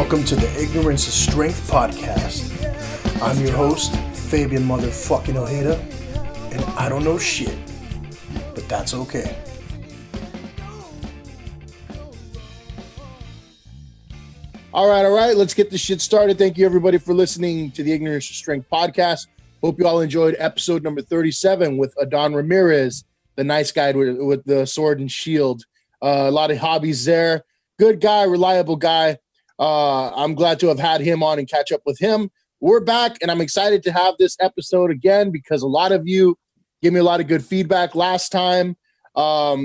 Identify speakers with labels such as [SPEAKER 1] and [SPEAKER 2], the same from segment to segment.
[SPEAKER 1] Welcome to the Ignorance is Strength podcast. I'm your host, Fabian motherfucking Ojeda, and I don't know shit, but that's okay. All right, let's get this shit started. Thank you everybody for listening to the Ignorance is Strength podcast. Hope you all enjoyed episode number 37 with Adon Ramirez, the nice guy with the sword and shield. A lot of hobbies there. Good guy, reliable guy. I'm glad to have had him on and catch up with him. We're back, and I'm excited to have this episode again because a lot of you gave me a lot of good feedback last time. Our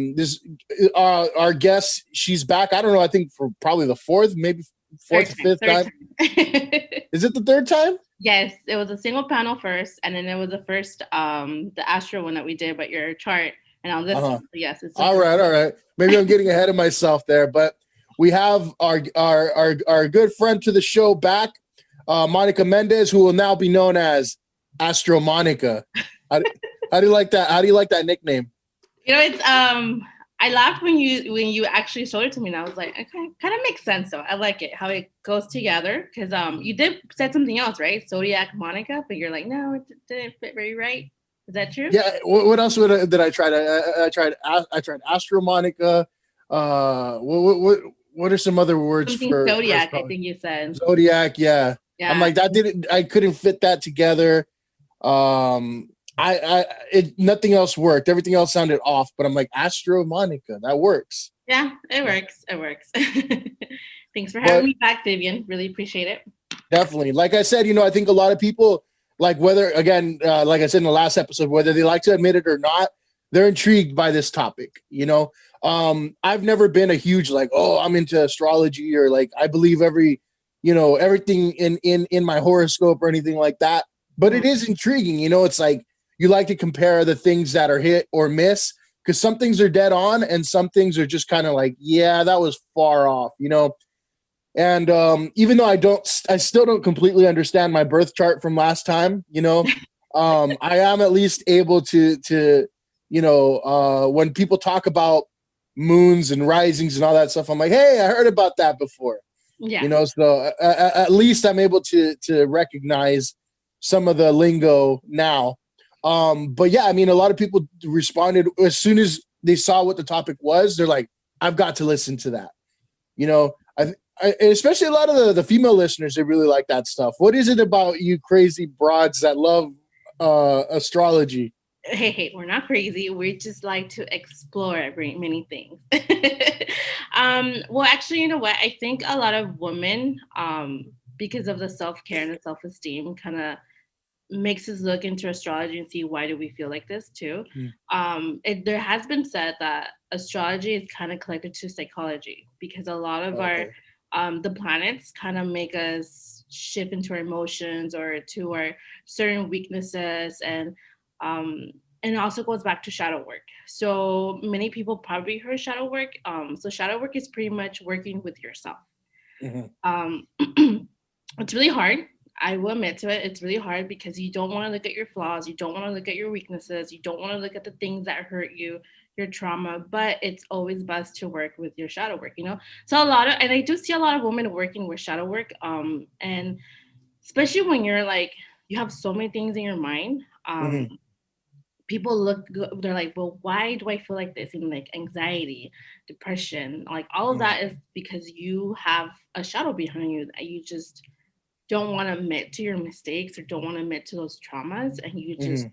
[SPEAKER 1] guest, she's back. I don't know. I think for probably the fourth or fifth time. Is it the third time?
[SPEAKER 2] Yes, it was a single panel first, and then it was the first, the Astro one that we did, but your chart, and on this one, so yes. It's
[SPEAKER 1] all right. Maybe I'm getting ahead of myself there, but we have our good friend to the show back, Monica Mendez, who will now be known as Astro-Monica. How do you like that? How do you like that nickname?
[SPEAKER 2] You know, it's I laughed when you actually showed it to me, and I was like, okay, kind of makes sense though. I like it how it goes together because you did said something else, right? Zodiac Monica, but you're like, no, it didn't fit very right. Is that true?
[SPEAKER 1] Yeah. What else did I try? I tried Astro-Monica. What are some other words
[SPEAKER 2] something
[SPEAKER 1] for
[SPEAKER 2] Zodiac? I think you said
[SPEAKER 1] Zodiac. Yeah. I'm like I couldn't fit that together. Nothing else worked. Everything else sounded off, but I'm like, Astro-Monica, that works.
[SPEAKER 2] Yeah, it works. Thanks for having me back, Vivian. Really appreciate it.
[SPEAKER 1] Definitely. Like I said, I think a lot of people, like whether, again, like I said in the last episode, whether they like to admit it or not, they're intrigued by this topic. I've never been a huge, like, I'm into astrology or like, I believe everything in my horoscope or anything like that. But it is intriguing. It's like, you like to compare the things that are hit or miss because some things are dead on and some things are just kind of like, yeah, that was far off, And even though I still don't completely understand my birth chart from last time, I am at least able to when people talk about moons and risings and all that stuff, I'm like, hey, I heard about that before.
[SPEAKER 2] Yeah.
[SPEAKER 1] So at least I'm able to recognize some of the lingo now. But yeah, I mean, a lot of people responded as soon as they saw what the topic was. They're like, I've got to listen to that. Especially a lot of the female listeners, they really like that stuff. What is it about you crazy broads that love astrology?
[SPEAKER 2] Hey, we're not crazy. We just like to explore many things. Well, actually, you know what? I think a lot of women, because of the self-care and the self-esteem, kind of makes us look into astrology and see why do we feel like this too. There has been said that astrology is kind of connected to psychology because a lot of our the planets kind of make us shift into our emotions or to our certain weaknesses, and it also goes back to shadow work. So many people probably heard shadow work. So shadow work is pretty much working with yourself. It's really hard. I will admit to it. It's really hard because you don't want to look at your flaws. You don't want to look at your weaknesses. You don't want to look at the things that hurt you, your trauma, but it's always best to work with your shadow work, So and I do see a lot of women working with shadow work. And especially when you're like, you have so many things in your mind. People they're like, well, why do I feel like this? And like anxiety, depression, like all of that is because you have a shadow behind you that you just don't want to admit to your mistakes or don't want to admit to those traumas, and you just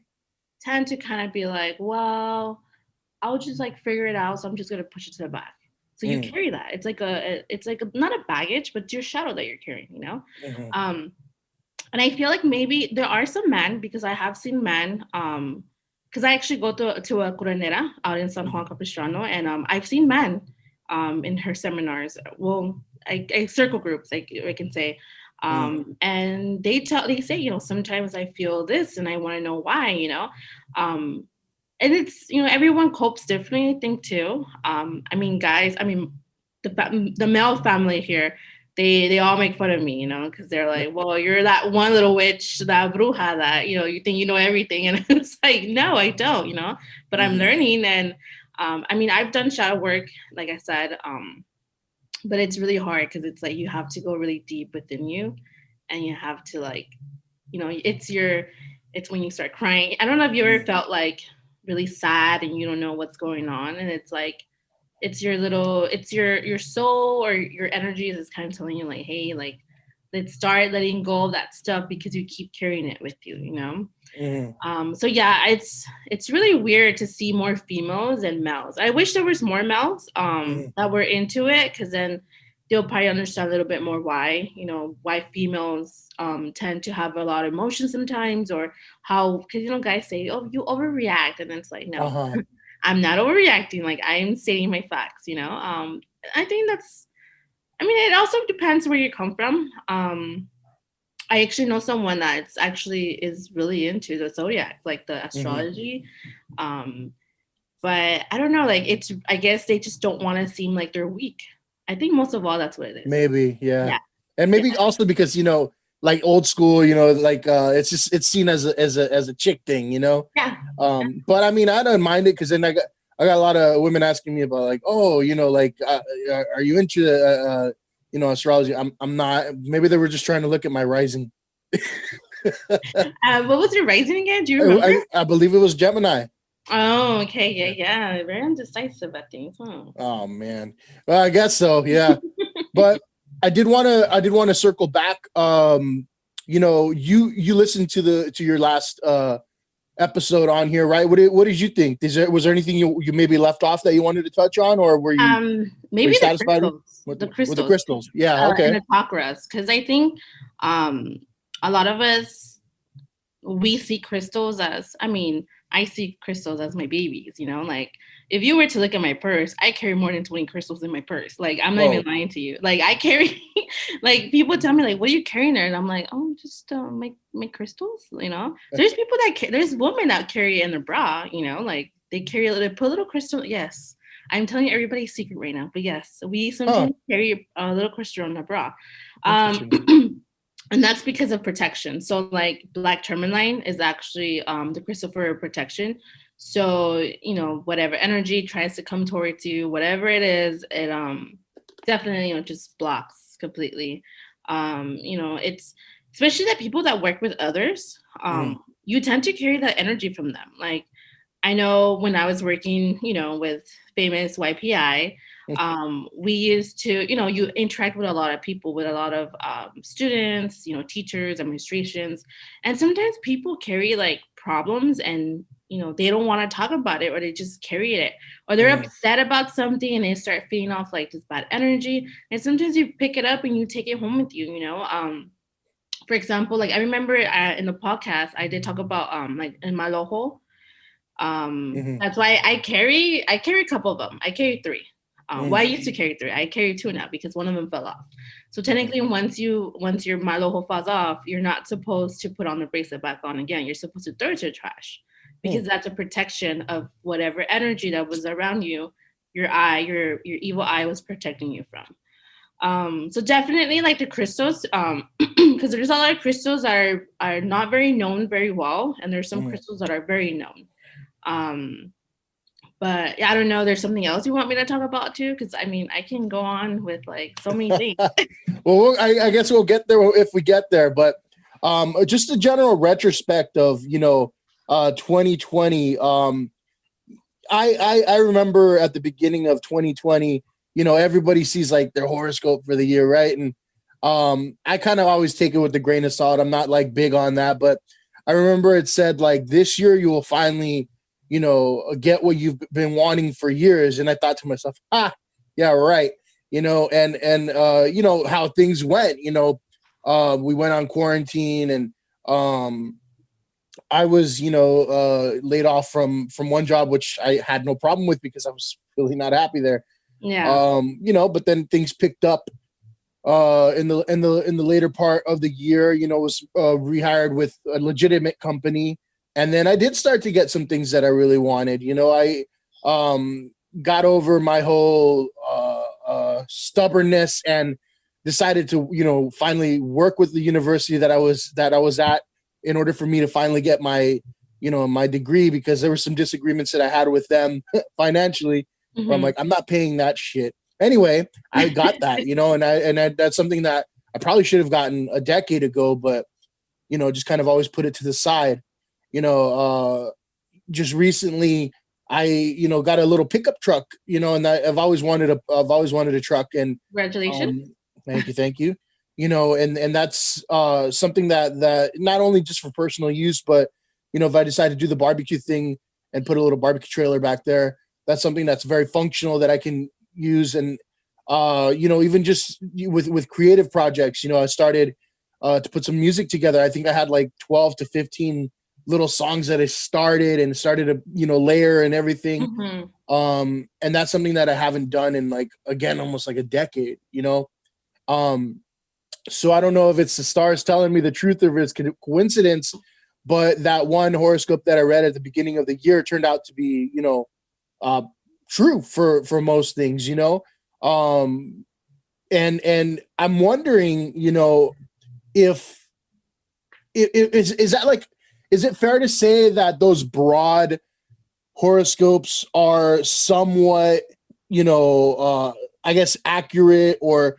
[SPEAKER 2] tend to kind of be like, well, I'll just like figure it out, so I'm just gonna push it to the back. So you carry that. It's like not a baggage, but it's your shadow that you're carrying, And I feel like maybe there are some men, because I have seen men, because I actually go to a curandera out in San Juan Capistrano, and I've seen men in her seminars. Well, I circle groups, I can say. And they say, sometimes I feel this and I want to know why, and it's, everyone copes differently, I think too. Guys, the male family here, they all make fun of me, because they're like, well, you're that one little witch, that bruja that, you think you know everything. And it's like, no, I don't, but I'm learning. And I've done shadow work, like I said, but it's really hard because it's like you have to go really deep within you, and you have to like, it's when you start crying. I don't know if you ever felt like really sad and you don't know what's going on, and it's like it's your soul or your energy is kind of telling you like, hey, like let's start letting go of that stuff because you keep carrying it with you. So yeah, it's really weird to see more females than males. I wish there was more males that were into it, because then they'll probably understand a little bit more why females tend to have a lot of emotions sometimes, or how, because guys say, oh, you overreact, and it's like, no,
[SPEAKER 1] Uh-huh.
[SPEAKER 2] I'm not overreacting. Like, I'm stating my facts. I think it also depends where you come from. I actually know someone that's actually is really into the zodiac, like the astrology. But I don't know, like I guess they just don't want to seem like they're weak. I think most of all that's what it is.
[SPEAKER 1] Maybe, yeah.
[SPEAKER 2] Yeah.
[SPEAKER 1] And maybe
[SPEAKER 2] Yeah.
[SPEAKER 1] also because, like old school, like it's seen as a chick thing,
[SPEAKER 2] Yeah.
[SPEAKER 1] But I mean, I don't mind it, because then I got a lot of women asking me about, like, oh, like, are you into astrology? I'm not. Maybe they were just trying to look at my rising.
[SPEAKER 2] What was your rising again? Do you remember?
[SPEAKER 1] I believe it was Gemini.
[SPEAKER 2] Oh, okay. Yeah, yeah. Very indecisive at things, huh?
[SPEAKER 1] Oh man. Well, I guess so. Yeah. But I did want to circle back. You listened to your last episode on here, right? What did you think? Was there anything you maybe left off that you wanted to touch on, or were you
[SPEAKER 2] Maybe the
[SPEAKER 1] satisfied
[SPEAKER 2] crystals.
[SPEAKER 1] with
[SPEAKER 2] The
[SPEAKER 1] with the
[SPEAKER 2] crystals.
[SPEAKER 1] crystals? Yeah.
[SPEAKER 2] And
[SPEAKER 1] Okay.
[SPEAKER 2] the chakras. Because I think a lot of us, we see crystals as, I see crystals as my babies. Like, if you were to look at my purse, I carry more than 20 crystals in my purse. Like, I'm not even
[SPEAKER 1] Whoa.
[SPEAKER 2] lying to you. Like, I carry, like, people tell me, like, what are you carrying there? And I'm like, oh, just my crystals. There's people there's women that carry it in their bra. Like, they put a little crystal. Yes. I'm telling you everybody's secret right now. But yes, we
[SPEAKER 1] Huh.
[SPEAKER 2] sometimes carry a little crystal in our bra.
[SPEAKER 1] Interesting.
[SPEAKER 2] And that's because of protection. So like black tourmaline is actually the crystal for protection. So whatever energy tries to come towards you, whatever it is, it definitely just blocks completely. It's especially that people that work with others, you tend to carry that energy from them. Like, I know when I was working with famous YPI, we used to, you interact with a lot of people, with a lot of students, teachers, administrations. And sometimes people carry like problems, and, they don't want to talk about it, or they just carry it, or they're upset about something and they start feeding off like this bad energy. And sometimes you pick it up and you take it home with you. For example, like I remember in the podcast, I did talk about like in my loho. That's why I carry a couple of them. I carry 3. Well, I used to carry 3. I carry 2 now because one of them fell off. So technically, once your Milo falls off, you're not supposed to put on the bracelet back on again. You're supposed to throw it to the trash, because that's a protection of whatever energy that was around you. Your evil eye was protecting you from. So definitely like the crystals, because there's a lot of crystals that are not very known very well, and there's some crystals that are very known. But yeah, I don't know. There's something else you want me to talk about too? Because I can go on with like so many things.
[SPEAKER 1] Well, I guess we'll get there if we get there. But just a general retrospect of 2020. I remember at the beginning of 2020, everybody sees like their horoscope for the year, right? And I kind of always take it with a grain of salt. I'm not like big on that, but I remember it said like this year you will finally get what you've been wanting for years. And I thought to myself, yeah, right. And how things went, we went on quarantine, and I was, laid off from one job, which I had no problem with because I was really not happy there.
[SPEAKER 2] Yeah.
[SPEAKER 1] But then things picked up in the later part of the year. Was rehired with a legitimate company. And then I did start to get some things that I really wanted. I got over my whole stubbornness and decided to, finally work with the university that I was at in order for me to finally get my, my degree, because there were some disagreements that I had with them financially. Where I'm like, I'm not paying that shit. Anyway, I got that, and that's something that I probably should have gotten a decade ago, but just kind of always put it to the side. Just recently I, got a little pickup truck, and I've always wanted a truck, and
[SPEAKER 2] Congratulations.
[SPEAKER 1] thank you. And that's something that not only just for personal use, but if I decide to do the barbecue thing and put a little barbecue trailer back there, that's something that's very functional that I can use. And even just with creative projects, I started to put some music together. I think I had like 12 to 15 little songs that I started to layer and everything.
[SPEAKER 2] Mm-hmm.
[SPEAKER 1] And that's something that I haven't done in almost like a decade. So I don't know if it's the stars telling me the truth or if it's coincidence, but that one horoscope that I read at the beginning of the year turned out to be true for most things. And I'm wondering, if is that like, is it fair to say that those broad horoscopes are somewhat, I guess accurate, or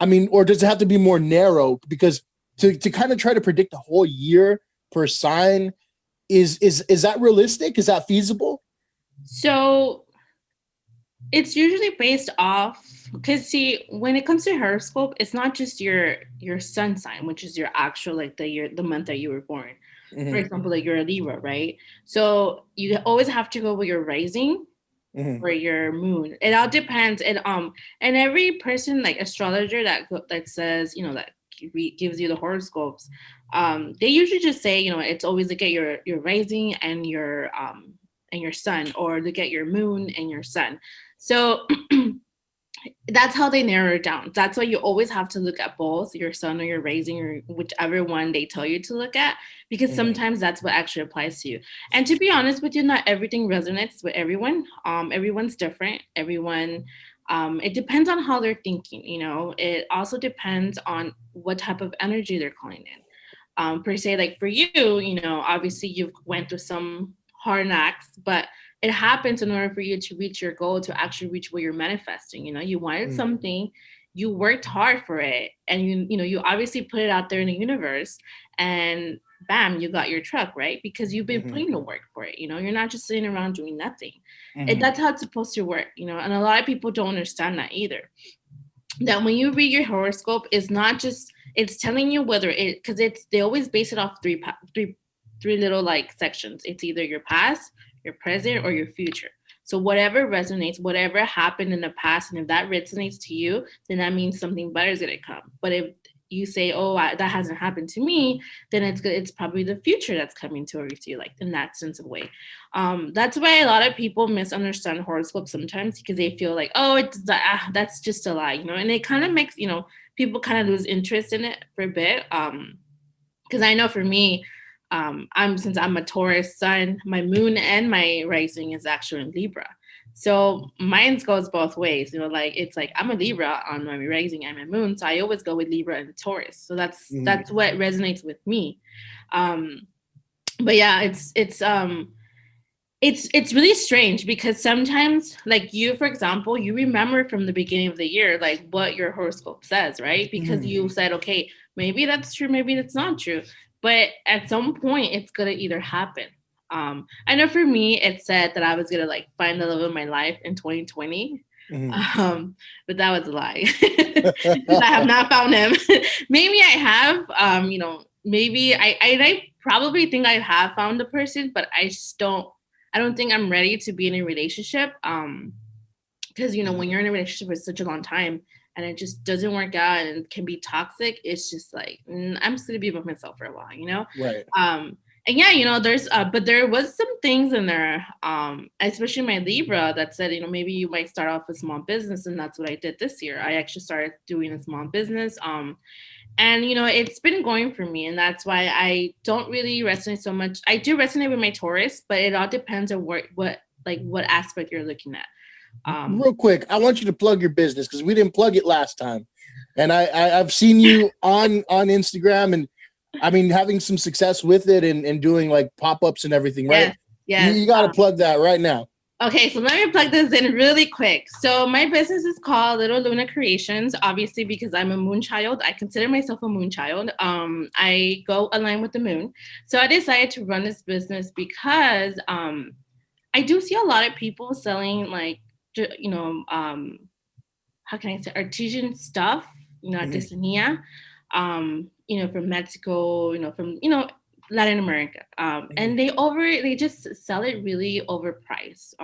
[SPEAKER 1] does it have to be more narrow? Because to kind of try to predict a whole year per sign, is that realistic? Is that feasible?
[SPEAKER 2] So it's usually based off, because see, when it comes to horoscope, it's not just your sun sign, which is your actual like the month that you were born.
[SPEAKER 1] Mm-hmm.
[SPEAKER 2] For example, like you're a Libra, right? So you always have to go with your rising
[SPEAKER 1] Mm-hmm.
[SPEAKER 2] or your moon. It all depends. And every person, like astrologer that says, that gives you the horoscopes, they usually just say, it's always look at your rising and your sun, or look at your moon and your sun. So that's how they narrow it down. That's why you always have to look at both your sun or your rising, or whichever one they tell you to look at, because sometimes that's what actually applies to you. And to be honest with you, not everything resonates with everyone. Everyone's different. Everyone, it depends on how they're thinking. It also depends on what type of energy they're calling in. Per se, like for you, obviously you've went through some hard knocks, but it happens in order for you to reach your goal, to actually reach what you're manifesting. You wanted something, you worked hard for it, and you obviously put it out there in the universe, and bam, you got your truck, right? Because you've been putting the work for it. You're not just sitting around doing nothing. And that's how it's supposed to work. And a lot of people don't understand that either. That when you read your horoscope, it's not just, it's telling you whether because they always base it off three little like sections. It's either your past, your present, or your future. So whatever resonates, whatever happened in the past, and if that resonates to you, then that means something better is going to come. But if you say, oh, that hasn't happened to me, then it's probably the future that's coming towards you, like in that sense of way. That's why a lot of people misunderstand horoscopes sometimes, because they feel like, oh, that's just a lie, and it kind of makes, people kind of lose interest in it for a bit. Because I know for me, since I'm a Taurus sun, my moon and my rising is actually in Libra. So mine goes both ways, it's like I'm a Libra on my rising and my moon. So I always go with Libra and Taurus. So that's what resonates with me. But yeah, it's really strange, because sometimes, like you, for example, you remember from the beginning of the year, like what your horoscope says, right? Because you said, okay, maybe that's true, maybe that's not true. But at some point, it's going to either happen. I know for me, it said that I was going to like find the love of my life in 2020. But that was a lie. I have not found him. Maybe I have, maybe I probably think I have found the person, but I don't think I'm ready to be in a relationship. Because, when you're in a relationship for such a long time, and it just doesn't work out and can be toxic, it's just like, I'm just gonna be with myself for a while,
[SPEAKER 1] Right.
[SPEAKER 2] And yeah, there's but there was some things in there, especially my Libra, that said, maybe you might start off a small business, and that's what I did this year. I actually started doing a small business, and it's been going for me, and that's why I don't really resonate so much. I do resonate with my Taurus, but it all depends on what aspect you're looking at.
[SPEAKER 1] Real quick, I want you to plug your business, because we didn't plug it last time, and I've seen you on Instagram, and having some success with it, and doing like pop-ups and everything, right?
[SPEAKER 2] Yes.
[SPEAKER 1] You got to plug that right now.
[SPEAKER 2] Okay, so let me plug this in really quick. So my business is called Little Luna Creations, obviously because I'm a moon child. I consider myself a moon child. I go align with the moon. So I decided to run this business because I do see a lot of people selling like, how can I say, artisan stuff, artisania, from Mexico, from, Latin America. And they just sell it really overpriced.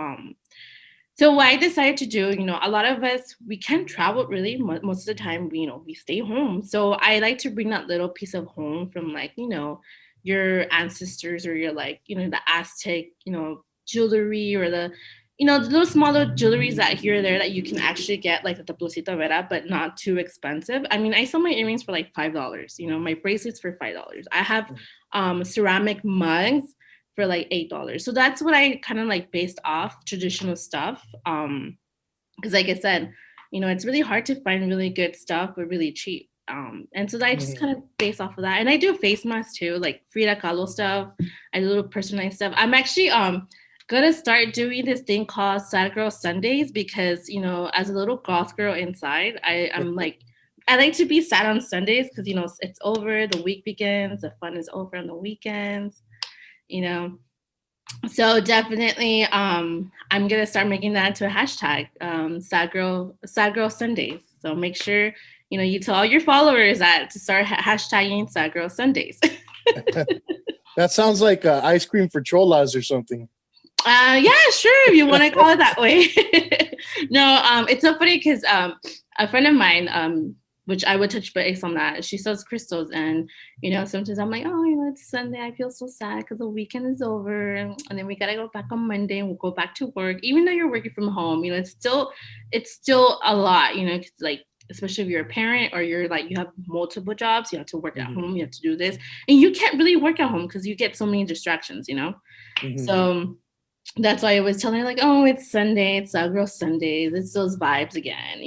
[SPEAKER 2] So what I decided to do, a lot of us, we can't travel really most of the time, we stay home. So I like to bring that little piece of home from like, your ancestors or your like, the Aztec, jewelry or the little smaller jewelries that here or there that you can actually get like at the Blusita Vera, but not too expensive. I mean, I sell my earrings for like $5, my bracelets for $5. I have ceramic mugs for like $8. So that's what I kind of like based off traditional stuff. Because like I said, it's really hard to find really good stuff, but really cheap. And so I just kind of base off of that. And I do face masks too, like Frida Kahlo stuff. I do little personalized stuff. I'm actually gonna start doing this thing called Sad Girl Sundays because as a little goth girl inside, I'm like I like to be sad on Sundays because it's over, the week begins, the fun is over on the weekends, So definitely I'm gonna start making that into a hashtag, sad girl Sundays. So make sure you tell all your followers that to start hashtagging Sad Girl Sundays.
[SPEAKER 1] That sounds like ice cream for cholas or something.
[SPEAKER 2] Yeah, sure, if you want to call it that way. No, it's so funny because a friend of mine, which I would touch base on that, she sells crystals, and sometimes I'm like, oh, it's Sunday, I feel so sad because the weekend is over, and then we gotta go back on Monday, and we'll go back to work. Even though you're working from home, it's still a lot, 'cause, like, especially if you're a parent or you're like you have multiple jobs, you have to work at home, you have to do this, and you can't really work at home because you get so many distractions, So that's why I was telling her like, oh, it's Sunday, it's Sad Girl Sundays, it's those vibes again,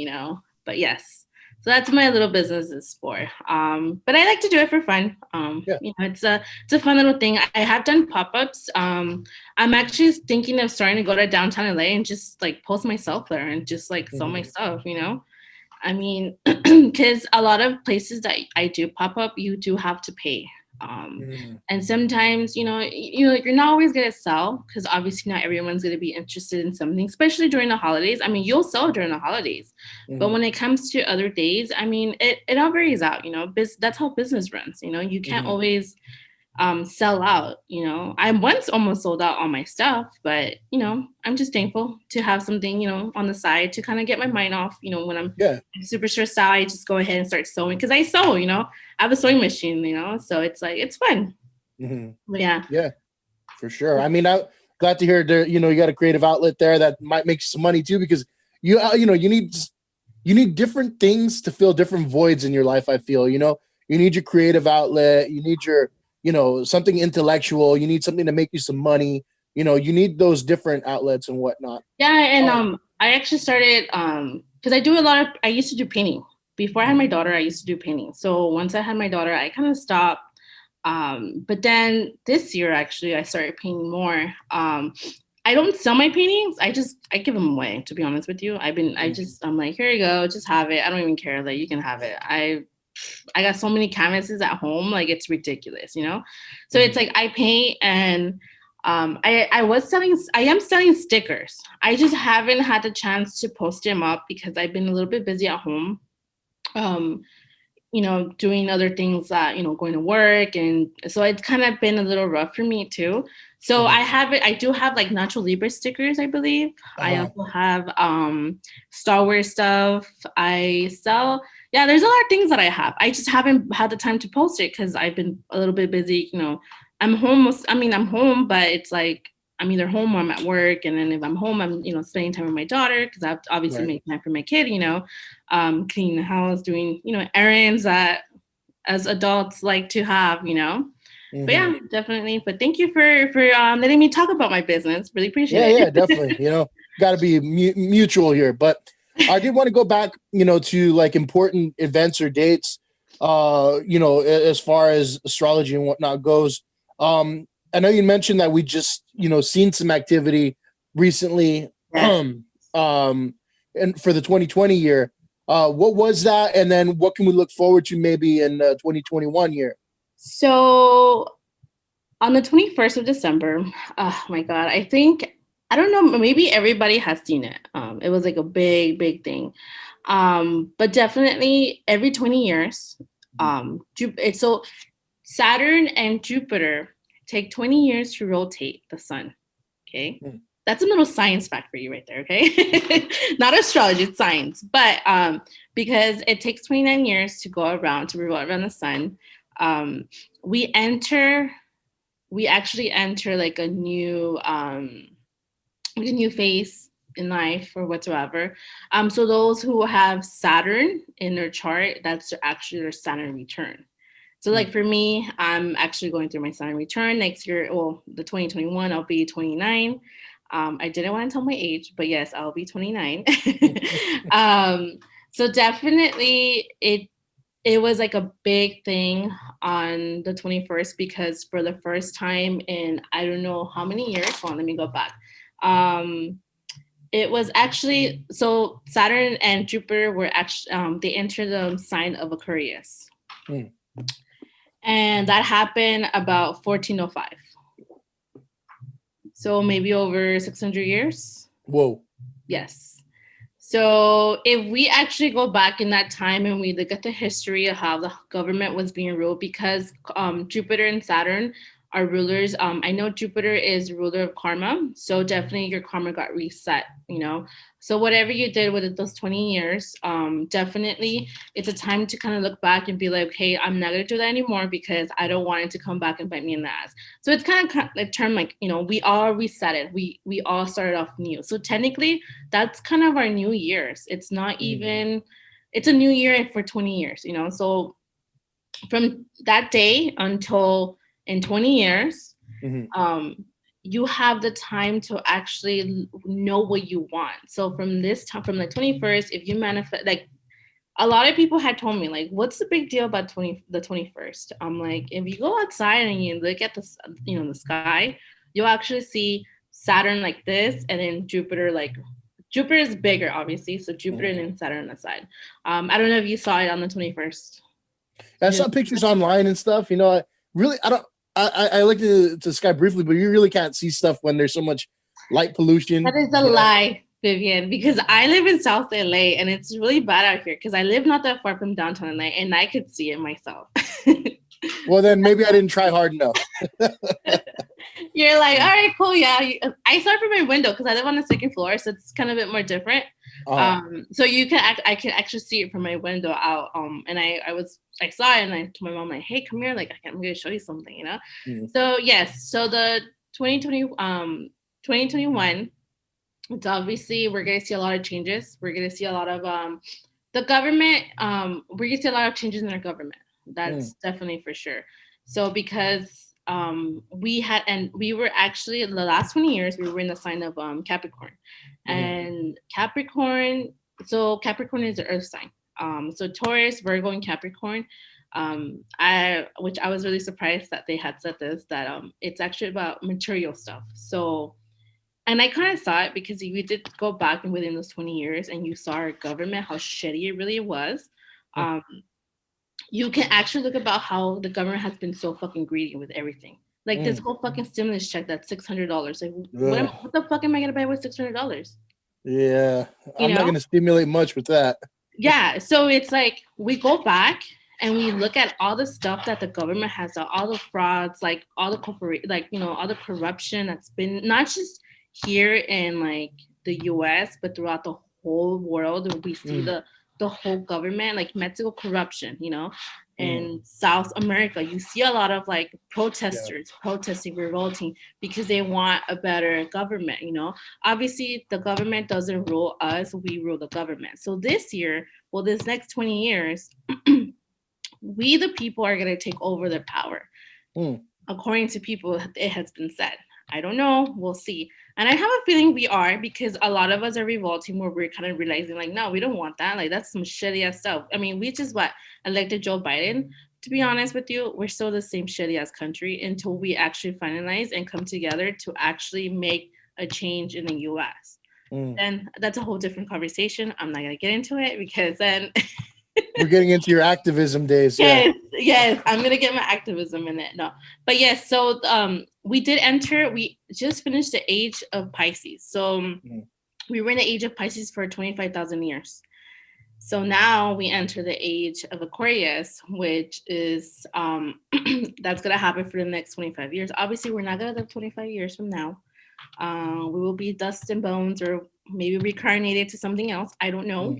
[SPEAKER 2] But yes, so that's what my little business is for. But I like to do it for fun. It's a fun little thing. I have done pop-ups. I'm actually thinking of starting to go to downtown LA and just like post myself there and just like sell my stuff. I mean, because a lot of places that I do pop up, you do have to pay. And sometimes, you're not always going to sell because obviously not everyone's going to be interested in something, especially during the holidays. I mean, you'll sell during the holidays, but when it comes to other days, I mean, it all varies out, that's how business runs. You can't always sell out. I once almost sold out on my stuff, but I'm just thankful to have something on the side to kind of get my mind off. When I'm super stressed out, I just go ahead and start sewing because I sew. I have a sewing machine. So it's like it's fun. But
[SPEAKER 1] yeah, for sure. I mean, I'm glad to hear that you got a creative outlet there that might make some money too, because you need different things to fill different voids in your life. I feel you need your creative outlet, you need your something intellectual. You need something to make you some money. You need those different outlets and whatnot.
[SPEAKER 2] Yeah, and I actually started because I used to do painting. Before I had my daughter, I used to do painting. So once I had my daughter, I kind of stopped. But then this year, actually, I started painting more. I don't sell my paintings. I give them away, to be honest with you. I'm like, here you go, just have it. I don't even care. Like, you can have it. I got so many canvases at home, like it's ridiculous, So it's like I paint and I am selling stickers. I just haven't had the chance to post them up because I've been a little bit busy at home. Doing other things that, going to work. And so it's kind of been a little rough for me too. So I do have like Nacho Libre stickers, I believe. I also have Star Wars stuff. I sell, there's a lot of things that I have. I just haven't had the time to post it because I've been a little bit busy. I'm home, but it's like I'm either home or I'm at work. And then if I'm home, I'm, spending time with my daughter because I have to obviously make time for my kid, cleaning the house, doing, errands that as adults like to have, But yeah, definitely. But thank you for letting me talk about my business. Really appreciate it.
[SPEAKER 1] Yeah, definitely. Got to be mutual here. But I did want to go back, to like important events or dates, as far as astrology and whatnot goes. I know you mentioned that we just, seen some activity recently,
[SPEAKER 2] Yes.
[SPEAKER 1] and for the 2020 year. What was that? And then what can we look forward to maybe in 2021 year?
[SPEAKER 2] So on the 21st of December, oh my God, I don't know, maybe everybody has seen it. It was like a big, big thing. But definitely every 20 years, it's so Saturn and Jupiter take 20 years to rotate the sun. Okay. That's a little science fact for you right there. Okay. Not astrology, it's science. But because it takes 29 years to go around, to revolve around the sun, um, we enter, we actually enter like a new phase in life or whatsoever. So those who have Saturn in their chart, that's actually their Saturn return. So like for me, I'm actually going through my Saturn return next year. Well, the 2021, I'll be 29. I didn't want to tell my age, but yes, I'll be 29. So definitely it was like a big thing on the 21st because for the first time in I don't know how many years. Hold on, let me go back. It was actually so Saturn and Jupiter were actually they entered the sign of Aquarius. And that happened about 1405. So maybe over 600 years.
[SPEAKER 1] Whoa.
[SPEAKER 2] Yes. So if we actually go back in that time and we look at the history of how the government was being ruled, because Jupiter and Saturn are rulers. I know Jupiter is ruler of karma. So definitely your karma got reset, you know. So whatever you did with those 20 years, definitely it's a time to kind of look back and be like, hey, I'm not going to do that anymore because I don't want it to come back and bite me in the ass. So it's kind of like term like, you know, we all reset it. We all started off new. So technically that's kind of our new years. It's not even, it's a new year for 20 years, you know. So from that day until in 20 years, you have the time to actually know what you want. So from this time, from the 21st, if you manifest, like a lot of people had told me, like, what's the big deal about the 21st? I'm like, if you go outside and you look at the, you know, the sky, you'll actually see Saturn like this, and then Jupiter like, Jupiter is bigger, obviously. So Jupiter and then Saturn on the side. I don't know if you saw it on the 21st.
[SPEAKER 1] I saw pictures online and stuff. You know, I looked at the sky briefly, but you really can't see stuff when there's so much light pollution.
[SPEAKER 2] That is a lie, Vivian, because I live in South LA and it's really bad out here because I live not that far from downtown LA and I could see it myself.
[SPEAKER 1] Well, then maybe I didn't try hard enough.
[SPEAKER 2] You're like, all right, cool. Yeah. I saw it from my window because I live on the second floor. So it's kind of a bit more different. So you can I can actually see it from my window out. And I saw it and I told my mom, like, hey, come here. Like, I'm going to show you something, you know? So yes. So the 2021, it's obviously, we're going to see a lot of changes. We're going to see a lot of, the government, we're going to see a lot of changes in our government. That's definitely for sure. So because we were actually the last 20 years we were in the sign of Capricorn, and Capricorn. So Capricorn is the earth sign. So Taurus, Virgo, and Capricorn. Which I was really surprised that they had said this, that it's actually about material stuff. So, and I kind of saw it because if you did go back and within those 20 years and you saw our government, how shitty it really was. You can actually look about how the government has been so fucking greedy with everything. Like this whole fucking stimulus check, that's $600. Like, what the fuck am I gonna buy with $600?
[SPEAKER 1] Yeah, I'm not gonna stimulate much with that.
[SPEAKER 2] Yeah, so it's like we go back and we look at all the stuff that the government has done, all the frauds, like all the all the corruption that's been not just here in like the U.S. but throughout the whole world. We see the whole government, like Mexico corruption, you know, and South America, you see a lot of like protesters protesting, revolting because they want a better government, you know. Obviously, the government doesn't rule us, we rule the government. So this year, well, this next 20 years, we the people are going to take over the power. According to people, it has been said. I don't know. We'll see. And I have a feeling we are, because a lot of us are revolting where we're kind of realizing like, no, we don't want that. Like, that's some shitty ass stuff. I mean, we just elected Joe Biden. To be honest with you, we're still the same shitty ass country until we actually finalize and come together to actually make a change in the US. Then that's a whole different conversation. I'm not gonna get into it because then
[SPEAKER 1] we're getting into your activism days.
[SPEAKER 2] Yes, I'm gonna get my activism in it. No, but yes, so we just finished the age of Pisces. So we were in the age of Pisces for 25,000 years. So now we enter the age of Aquarius, which is that's gonna happen for the next 25 years. Obviously, we're not gonna live 25 years from now. We will be dust and bones, or maybe reincarnated to something else. I don't know.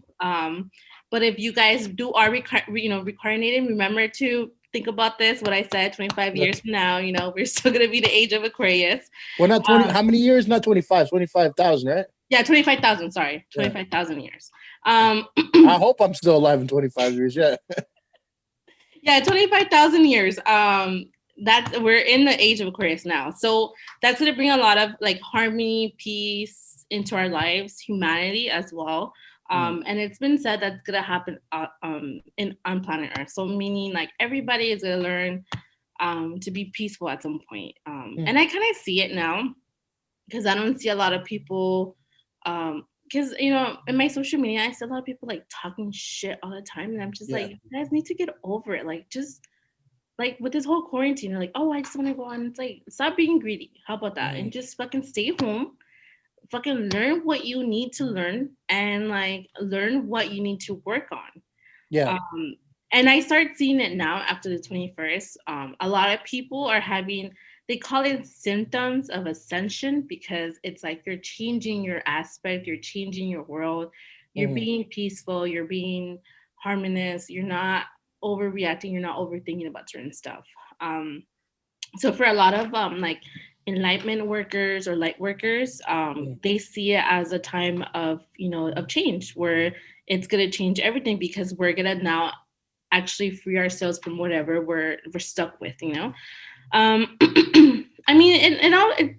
[SPEAKER 2] But if you guys reincarnated, remember to think about this. What I said, 25 years from now, we're still gonna be the age of Aquarius.
[SPEAKER 1] Well, not 20. How many years? Not 25. 25,000, right?
[SPEAKER 2] Yeah, 25,000. Sorry, 25,000 years.
[SPEAKER 1] I hope I'm still alive in 25 years. Yeah.
[SPEAKER 2] Yeah, 25,000 years. We're in the age of Aquarius now, so that's gonna bring a lot of like harmony, peace into our lives, humanity as well. And it's been said that's gonna happen on planet Earth. So meaning like everybody is gonna learn to be peaceful at some point. And I kind of see it now because I don't see a lot of people. Because in my social media, I see a lot of people like talking shit all the time, and I'm just like, you guys need to get over it. Like, just like with this whole quarantine, they're like, oh, I just want to go on. It's like, stop being greedy. How about that? And just fucking stay home. Fucking learn what you need to learn, and like learn what you need to work on.
[SPEAKER 1] Yeah.
[SPEAKER 2] And I start seeing it now after the 21st. A lot of people are having, they call it symptoms of ascension, because it's like you're changing your aspect, you're changing your world, you're being peaceful, you're being harmonious, you're not overreacting, you're not overthinking about certain stuff. So for a lot of like enlightenment workers or light workers, they see it as a time of of change, where it's gonna change everything, because we're gonna now actually free ourselves from whatever we're stuck with. I mean,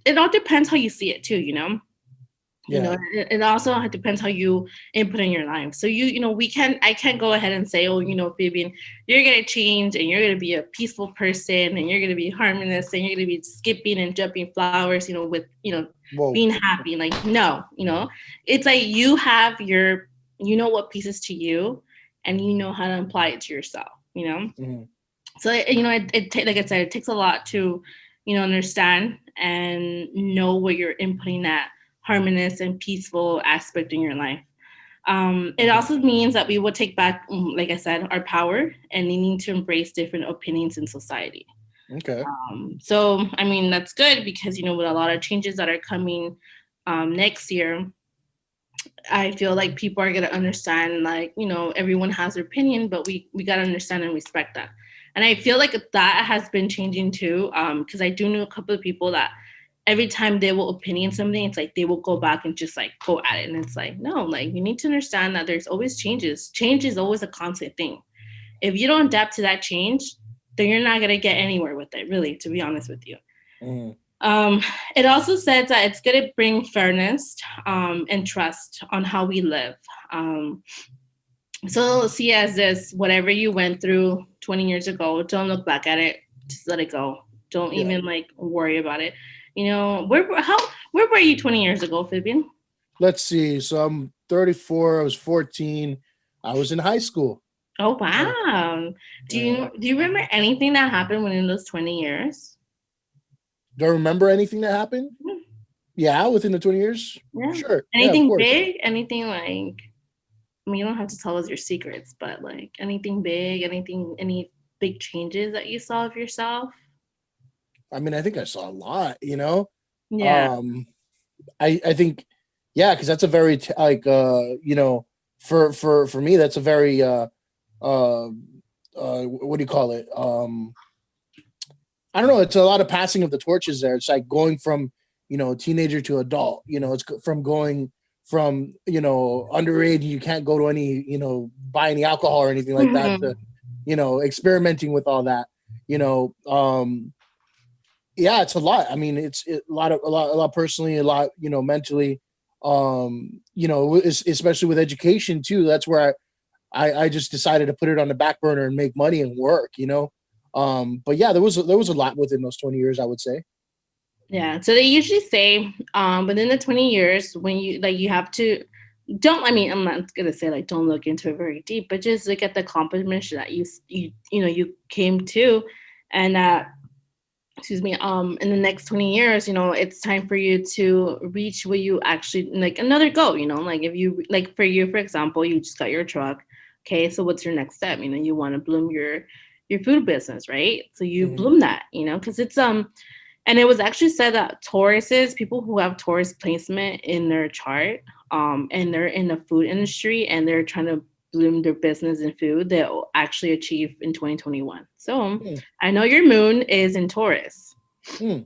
[SPEAKER 2] it all depends how you see it too. It also depends how you input in your life. So I can't go ahead and say, oh, Fabian, you're gonna change and you're gonna be a peaceful person and you're gonna be harmonious and you're gonna be skipping and jumping flowers, with being happy. Like, no, it's like you have your, what pieces to you, and you know how to apply it to yourself. So like I said, it takes a lot to understand and know what you're inputting that harmonious and peaceful aspect in your life. It also means that we will take back, like I said, our power and needing to embrace different opinions in society.
[SPEAKER 1] Okay.
[SPEAKER 2] So I mean, that's good, because with a lot of changes that are coming next year, I feel like people are gonna understand, like, everyone has their opinion, but we gotta understand and respect that. And I feel like that has been changing too, because I do know a couple of people that every time they will opinion something, it's like they will go back and just like go at it. And it's like, no, like you need to understand that there's always changes. Change is always a constant thing. If you don't adapt to that change, then you're not gonna get anywhere with it, really, to be honest with you. It also says that it's going to bring fairness and trust on how we live. So see as this, whatever you went through 20 years ago, don't look back at it. Just let it go. Don't even like worry about it. Where were you 20 years ago, Fabian?
[SPEAKER 1] Let's see. So I'm 34. I was 14. I was in high school.
[SPEAKER 2] Oh, wow. Do you remember anything that happened within those 20 years?
[SPEAKER 1] Do I remember anything that happened?
[SPEAKER 2] Mm-hmm.
[SPEAKER 1] Yeah, within the 20 years?
[SPEAKER 2] Yeah.
[SPEAKER 1] Sure.
[SPEAKER 2] Anything big? Anything like, I mean, you don't have to tell us your secrets, but like anything big, any big changes that you saw of yourself?
[SPEAKER 1] I mean, I think I saw a lot,
[SPEAKER 2] Yeah.
[SPEAKER 1] I think, yeah, because that's a very for me, that's a very what do you call it? I don't know. It's a lot of passing of the torches there. It's like going from, teenager to adult. It's from going from, underage. You can't go to any, buy any alcohol or anything like that. To, experimenting with all that. Yeah, it's a lot. I mean, it's a lot personally, a lot, mentally. Especially with education too. That's where I just decided to put it on the back burner and make money and work. But yeah, there was a lot within those 20 years, I would say.
[SPEAKER 2] Yeah. So they usually say within the 20 years when you have to don't I mean I'm not gonna say like don't look into it very deep, but just look at the accomplishments that you came to, and excuse me, in the next 20 years, it's time for you to reach what you actually like another goal, like if you like for you, for example, you just got your truck. Okay, so what's your next step? You want to bloom your food business, right? So you
[SPEAKER 1] Mhm.
[SPEAKER 2] bloom that, because it's and it was actually said that Tauruses, people who have Taurus placement in their chart, and they're in the food industry and they're trying to bloom their business in food, they'll actually achieve in 2021. So
[SPEAKER 1] Hmm.
[SPEAKER 2] I know your moon is in Taurus.
[SPEAKER 1] Hmm.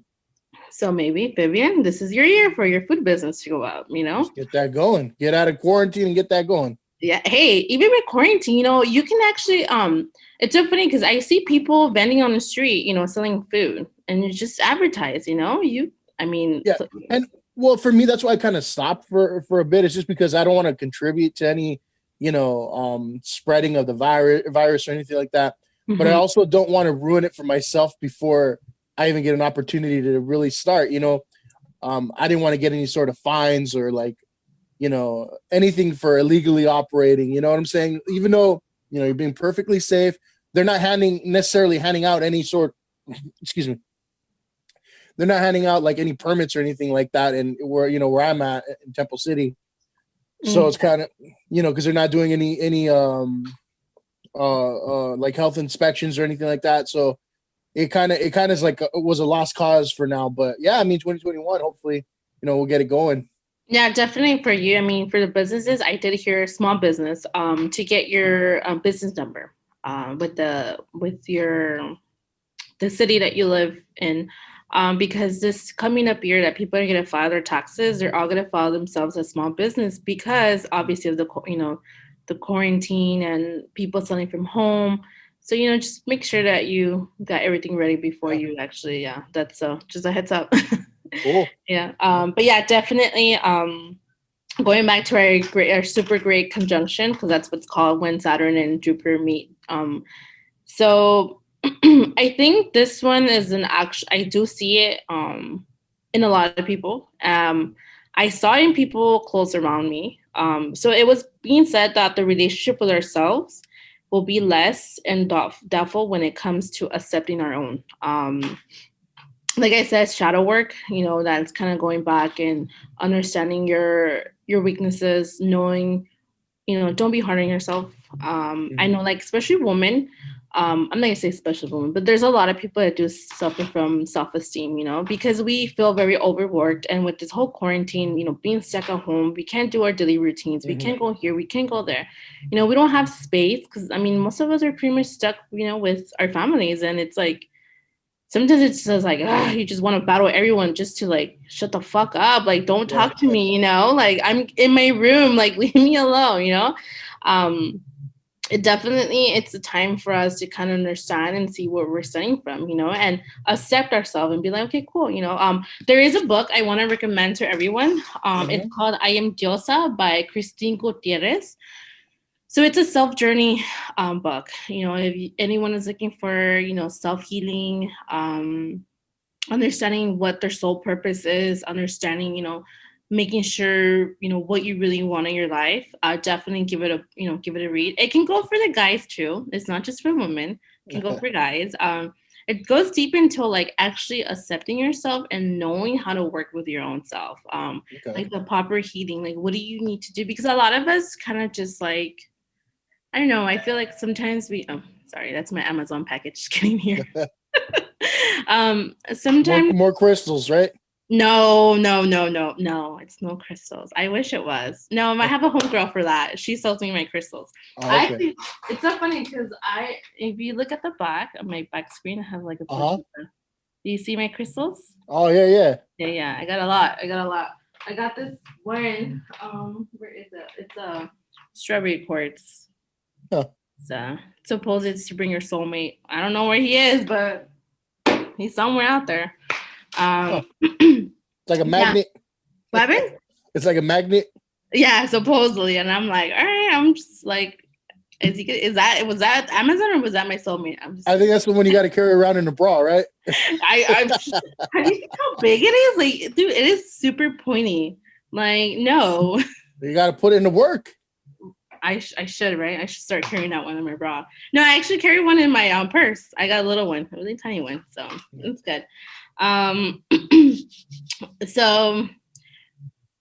[SPEAKER 2] So maybe, Vivian, this is your year for your food business to go up.
[SPEAKER 1] Just get that going. Get out of quarantine and get that going.
[SPEAKER 2] Yeah. Hey, even with quarantine, you can actually it's so funny because I see people vending on the street, selling food and you just advertise, I mean
[SPEAKER 1] Yeah, and well, for me, that's why I kind of stopped for a bit. It's just because I don't want to contribute to any, spreading of the virus or anything like that. But I
[SPEAKER 2] mhm.
[SPEAKER 1] also don't want to ruin it for myself before I even get an opportunity to really start. I didn't want to get any sort of fines or like, anything for illegally operating. You know what I'm saying? Even though you're being perfectly safe, they're not necessarily handing out any sort. Excuse me, they're not handing out like any permits or anything like that. And where I'm at in Temple City, so
[SPEAKER 2] Mm.
[SPEAKER 1] it's kind of because they're not doing any like health inspections or anything like that. So it kind of is like was a lost cause for now. But yeah, I mean 2021. Hopefully, we'll get it going.
[SPEAKER 2] Yeah, definitely for you. I mean, for the businesses, I did hear small business to get your business number with your the city that you live in, because this coming up year that people are going to file their taxes, they're all going to file themselves as small business because obviously of the quarantine and people selling from home. So just make sure that you got everything ready before
[SPEAKER 1] Yeah,
[SPEAKER 2] you actually, yeah, that's just a heads up.
[SPEAKER 1] cool.
[SPEAKER 2] Yeah, but yeah, definitely. Going back to our super great conjunction, because that's what's called when Saturn and Jupiter meet. So I think this one is an actual. I do see it in a lot of people. I saw it in people close around me. So it was being said that the relationship with ourselves will be less and doubtful when it comes to accepting our own. Like I said, shadow work. That's kind of going back and understanding your weaknesses, knowing don't be hard on yourself. I
[SPEAKER 1] Mhm.
[SPEAKER 2] know, like, especially women, I'm not gonna say especially women, but there's a lot of people that do suffer from self-esteem, because we feel very overworked. And with this whole quarantine, being stuck at home, we can't do our daily routines. We
[SPEAKER 1] Mhm.
[SPEAKER 2] can't go here, we can't go there. We don't have space because, I mean, most of us are pretty much stuck, with our families. And it's like, sometimes it's just like, you just want to battle everyone just to like shut the fuck up. Like, don't
[SPEAKER 1] Yeah.
[SPEAKER 2] talk to me, Like, I'm in my room, like, leave me alone. Um, it's a time for us to kind of understand and see where we're studying from, and accept ourselves and be like, okay, cool. There is a book I want to recommend to everyone. It's
[SPEAKER 1] Mhm.
[SPEAKER 2] called I Am Diosa by Christine Gutierrez. So it's a self journey book. If anyone is looking for, self healing, understanding what their sole purpose is, understanding, making sure what you really want in your life. Definitely give it a read. It can go for the guys too. It's not just for women. It can go for guys. It goes deep into like actually accepting yourself and knowing how to work with your own self.
[SPEAKER 1] Okay.
[SPEAKER 2] Like the proper healing. Like, what do you need to do? Because a lot of us kind of just like, I don't know. I feel like sometimes oh, sorry, that's my Amazon package just getting here.
[SPEAKER 1] more
[SPEAKER 2] Sometimes,
[SPEAKER 1] more crystals, right?
[SPEAKER 2] no, no, no, no, no. It's no crystals. I wish it was. No, I have a homegirl for that. She sells me my crystals.
[SPEAKER 1] Oh,
[SPEAKER 2] I
[SPEAKER 1] okay.
[SPEAKER 2] actually, it's so funny because if you look at the back of my back screen, I have like a
[SPEAKER 1] Uh
[SPEAKER 2] bunch
[SPEAKER 1] huh.
[SPEAKER 2] of them. Do you see my crystals?
[SPEAKER 1] Oh yeah, yeah.
[SPEAKER 2] Yeah, yeah. I got a lot. I got this one. Where is it? It's a strawberry quartz.
[SPEAKER 1] Huh.
[SPEAKER 2] So suppose it's to bring your soulmate. I don't know where he is, but he's somewhere out there.
[SPEAKER 1] Huh.
[SPEAKER 2] Um,
[SPEAKER 1] It's like a
[SPEAKER 2] yeah.
[SPEAKER 1] magnet.
[SPEAKER 2] What happened?
[SPEAKER 1] It's like a magnet.
[SPEAKER 2] Yeah, supposedly. And I'm like, all right, I'm just like, Was that Amazon or was that my soulmate?
[SPEAKER 1] I think that's the one you got to carry around in a bra, right?
[SPEAKER 2] Have you seen how big it is? Like, dude, it is super pointy. Like, no.
[SPEAKER 1] You got to put it into work.
[SPEAKER 2] I should, right? I should start carrying that one in my bra. No, I actually carry one in my purse. I got a little one, a really tiny one, so it's good. So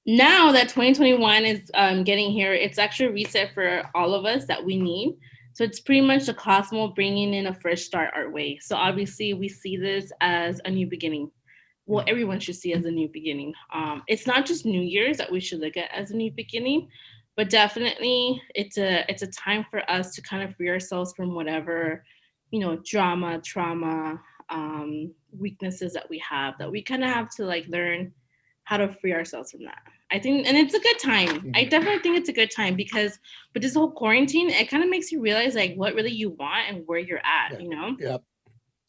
[SPEAKER 2] now that 2021 is getting here, it's actually a reset for all of us that we need. So it's pretty much the cosmos bringing in a fresh start our way. So obviously we see this as a new beginning. Well, everyone should see as a new beginning. It's not just New Year's that we should look at as a new beginning, but definitely it's a time for us to kind of free ourselves from whatever, drama, trauma, weaknesses that we have, that we kind of have to like learn how to free ourselves from that. I think, and it's a good time. I definitely think it's a good time because with this whole quarantine, it kind of makes you realize like what really you want and where you're at,
[SPEAKER 1] Yeah.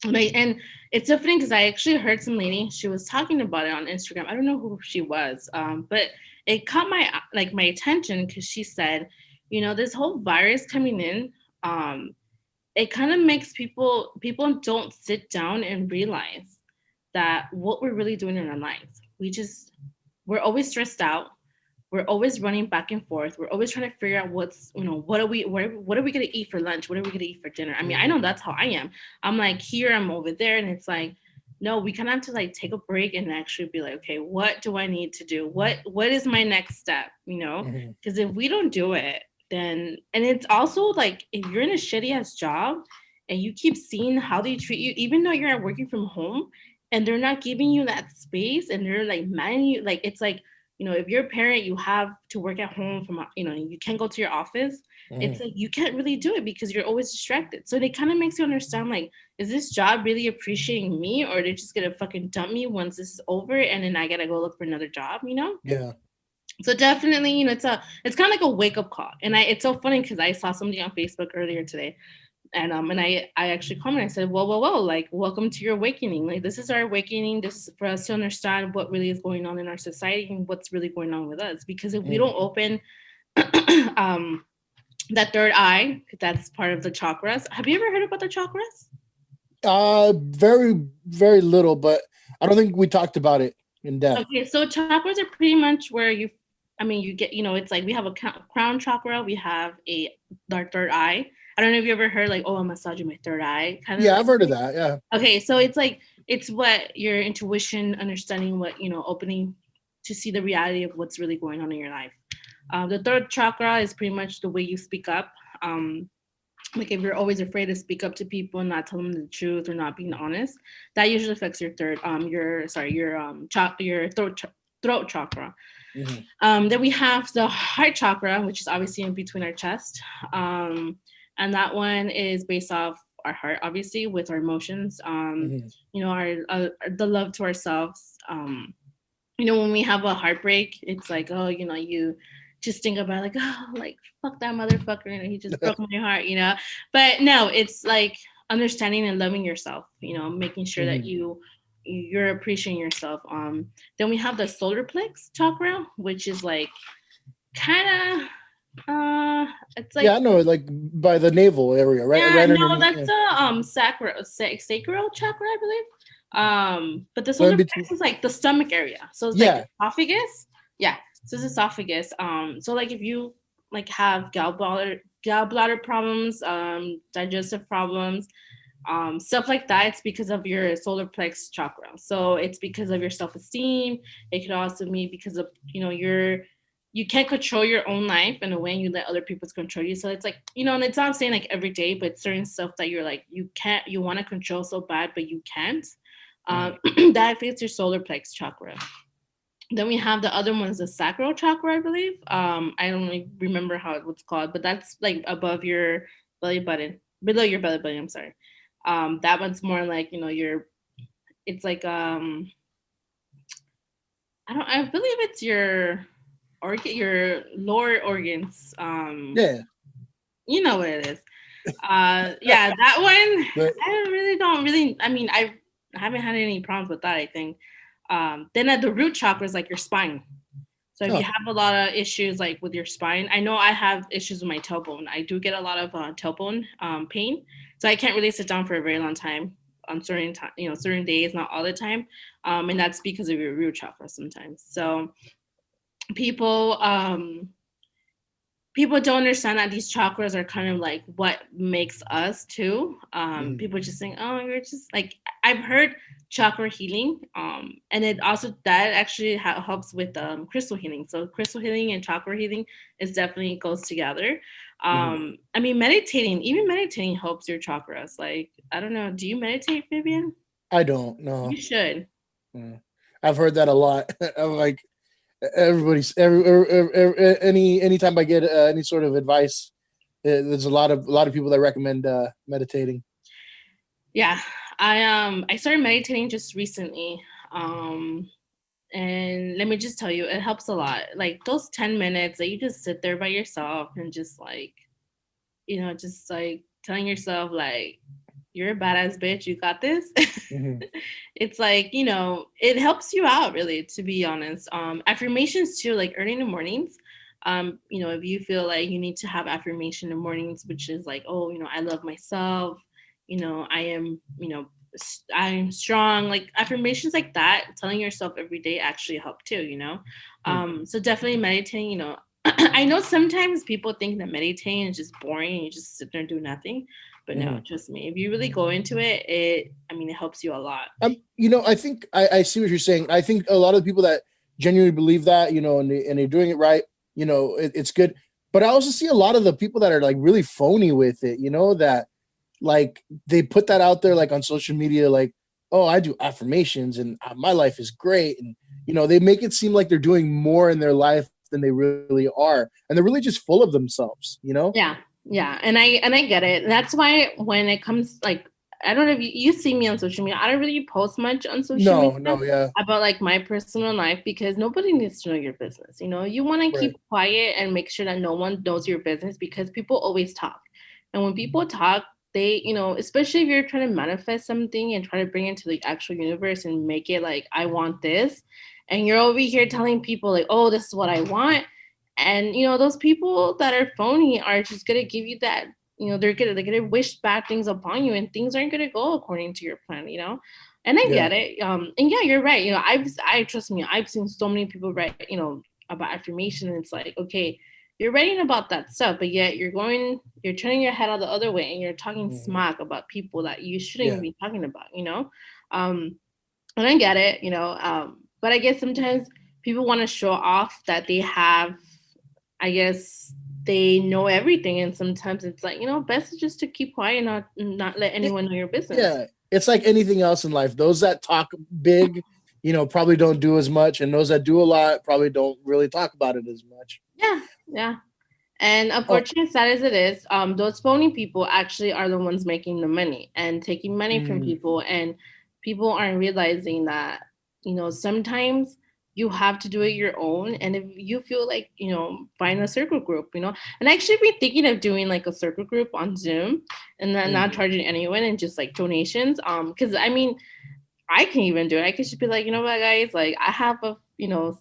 [SPEAKER 2] And it's so funny because I actually heard some lady, she was talking about it on Instagram. I don't know who she was, but it caught my attention because she said, this whole virus coming in, it kind of makes people don't sit down and realize that what we're really doing in our lives. We're always stressed out. We're always running back and forth. We're always trying to figure out what are we going to eat for lunch? What are we going to eat for dinner? I mean, I know that's how I am. I'm like here, I'm over there. And it's like, no, we kind of have to like take a break and actually be like, okay, what do I need to do? What is my next step? Because if we don't do it, then, and it's also like, if you're in a shitty ass job and you keep seeing how they treat you, even though you're working from home and they're not giving you that space and they're like manning you, like, it's like, if you're a parent, you have to work at home from, you can't go to your office. It's like, you can't really do it because you're always distracted. So it kind of makes you understand, like, is this job really appreciating me, or they're just going to fucking dump me once this is over and then I got to go look for another job,
[SPEAKER 1] Yeah.
[SPEAKER 2] So definitely, it's kind of like a wake up call. And it's so funny because I saw somebody on Facebook earlier today. And I actually commented, I said, whoa, like, welcome to your awakening. Like, this is our awakening. This is for us to understand what really is going on in our society and what's really going on with us. Because if we don't open that third eye, that's part of the chakras. Have you ever heard about the chakras?
[SPEAKER 1] Very, very little, but I don't think we talked about it in depth.
[SPEAKER 2] Okay, so chakras are pretty much where you get, it's like we have a crown chakra, we have our third eye. I don't know if you ever heard like, oh, I'm massaging my third eye.
[SPEAKER 1] Yeah, I've heard of that. Yeah.
[SPEAKER 2] Okay, so it's like, it's what your intuition, understanding what, opening to see the reality of what's really going on in your life. The third chakra is pretty much the way you speak up. Like if you're always afraid to speak up to people and not tell them the truth or not being honest, that usually affects your throat chakra. Then we have the heart chakra, which is obviously in between our chest. And that one is based off our heart, obviously, with our emotions, our the love to ourselves. When we have a heartbreak, it's like, oh, you just think about like, oh, like, fuck that motherfucker, he just broke my heart, But no, it's like understanding and loving yourself, making sure that you're appreciating yourself. Then we have the solar plex chakra, which is like kind of it's like,
[SPEAKER 1] yeah, I know, like by the navel area, right?
[SPEAKER 2] Yeah,
[SPEAKER 1] right
[SPEAKER 2] no, that's the sacral chakra, I believe. But the solar plex is like the stomach area. So it's like esophagus. Yeah. So it's esophagus. So like if you like have gallbladder problems, digestive problems, stuff like that, it's because of your solar plex chakra. So it's because of your self-esteem. It could also be because of you can't control your own life in a way, and you let other people control you. So it's like, and it's not saying like every day, but certain stuff that you're like, you want to control so bad, but you can't. That affects your solar plex chakra. Then we have the other one's the sacral chakra, I believe. I don't really remember how it's called, but that's like above your belly button, below your belly button. I'm sorry. That one's more like, it's like, I believe it's your lower organs.
[SPEAKER 1] Yeah.
[SPEAKER 2] You know what it is. Yeah, that one, but, I mean, I haven't had any problems with that, I think. Then at the root chakra is like your spine. So if you
[SPEAKER 1] Oh.
[SPEAKER 2] have a lot of issues like with your spine, I know I have issues with my tailbone. I do get a lot of tailbone pain, so I can't really sit down for a very long time on certain time, certain days, not all the time, and that's because of your root chakra sometimes. So people people don't understand that these chakras are kind of like what makes us too. People just think, oh, you're just like, I've heard chakra healing, and it also that actually helps with crystal healing. So crystal healing and chakra healing is definitely goes together. I mean, even meditating helps your chakras. Like, I don't know, do you meditate, Vivian?
[SPEAKER 1] I don't know.
[SPEAKER 2] You should.
[SPEAKER 1] I've heard that a lot. I'm like, anytime I get any sort of advice, there's a lot of people that recommend meditating.
[SPEAKER 2] Yeah, I started meditating just recently. And let me just tell you, it helps a lot. Like those 10 minutes that you just sit there by yourself and just like, just like telling yourself like, you're a badass bitch, you got this.
[SPEAKER 1] Mm-hmm.
[SPEAKER 2] It's like, it helps you out really, to be honest. Affirmations too, like early in the mornings. If you feel like you need to have affirmation in the mornings, which is like, oh, I love myself, I am, I'm strong, like affirmations like that, telling yourself every day actually help too. So definitely meditating, I know sometimes people think that meditating is just boring and you just sit there and do nothing, but no, trust me, if you really go into it, it helps you a lot.
[SPEAKER 1] I think I see what you're saying. I think a lot of people that genuinely believe that, and they're doing it right, it's good. But I also see a lot of the people that are like really phony with it, that like they put that out there like on social media, like, oh, I do affirmations and my life is great. And, they make it seem like they're doing more in their life than they really are. And they're really just full of themselves.
[SPEAKER 2] Yeah. Yeah. And I get it. That's why when it comes like, I don't know if you see me on social media. I don't really post much on social media
[SPEAKER 1] No, yeah.
[SPEAKER 2] about like my personal life because nobody needs to know your business. You want to
[SPEAKER 1] Right.
[SPEAKER 2] keep quiet and make sure that no one knows your business because people always talk. And when people talk, they, especially if you're trying to manifest something and try to bring it to the actual universe and make it like, I want this. And you're over here telling people like, oh, this is what I want. And those people that are phony are just gonna give you that. They're gonna wish bad things upon you, and things aren't gonna go according to your plan. And I
[SPEAKER 1] Yeah.
[SPEAKER 2] get it. And yeah, you're right. I trust me. I've seen so many people write, about affirmation, and it's like, okay, you're writing about that stuff, but yet you're turning your head out the other way, and you're talking smack about people that you shouldn't even be talking about. And I get it. But I guess sometimes people want to show off that they have, I guess they know everything, and sometimes it's like, best just to keep quiet and not let anyone know your business.
[SPEAKER 1] Yeah, it's like anything else in life. Those that talk big, probably don't do as much, and those that do a lot probably don't really talk about it as much.
[SPEAKER 2] Yeah. And
[SPEAKER 1] Oh.
[SPEAKER 2] unfortunately, sad as it is, those phony people actually are the ones making the money and taking money from people, and people aren't realizing that, sometimes you have to do it your own. And if you feel like, find a circle group, and I actually been thinking of doing like a circle group on Zoom and then not charging anyone and just like donations. Because I mean, I can even do it. I could just be like, you know what, guys, like I have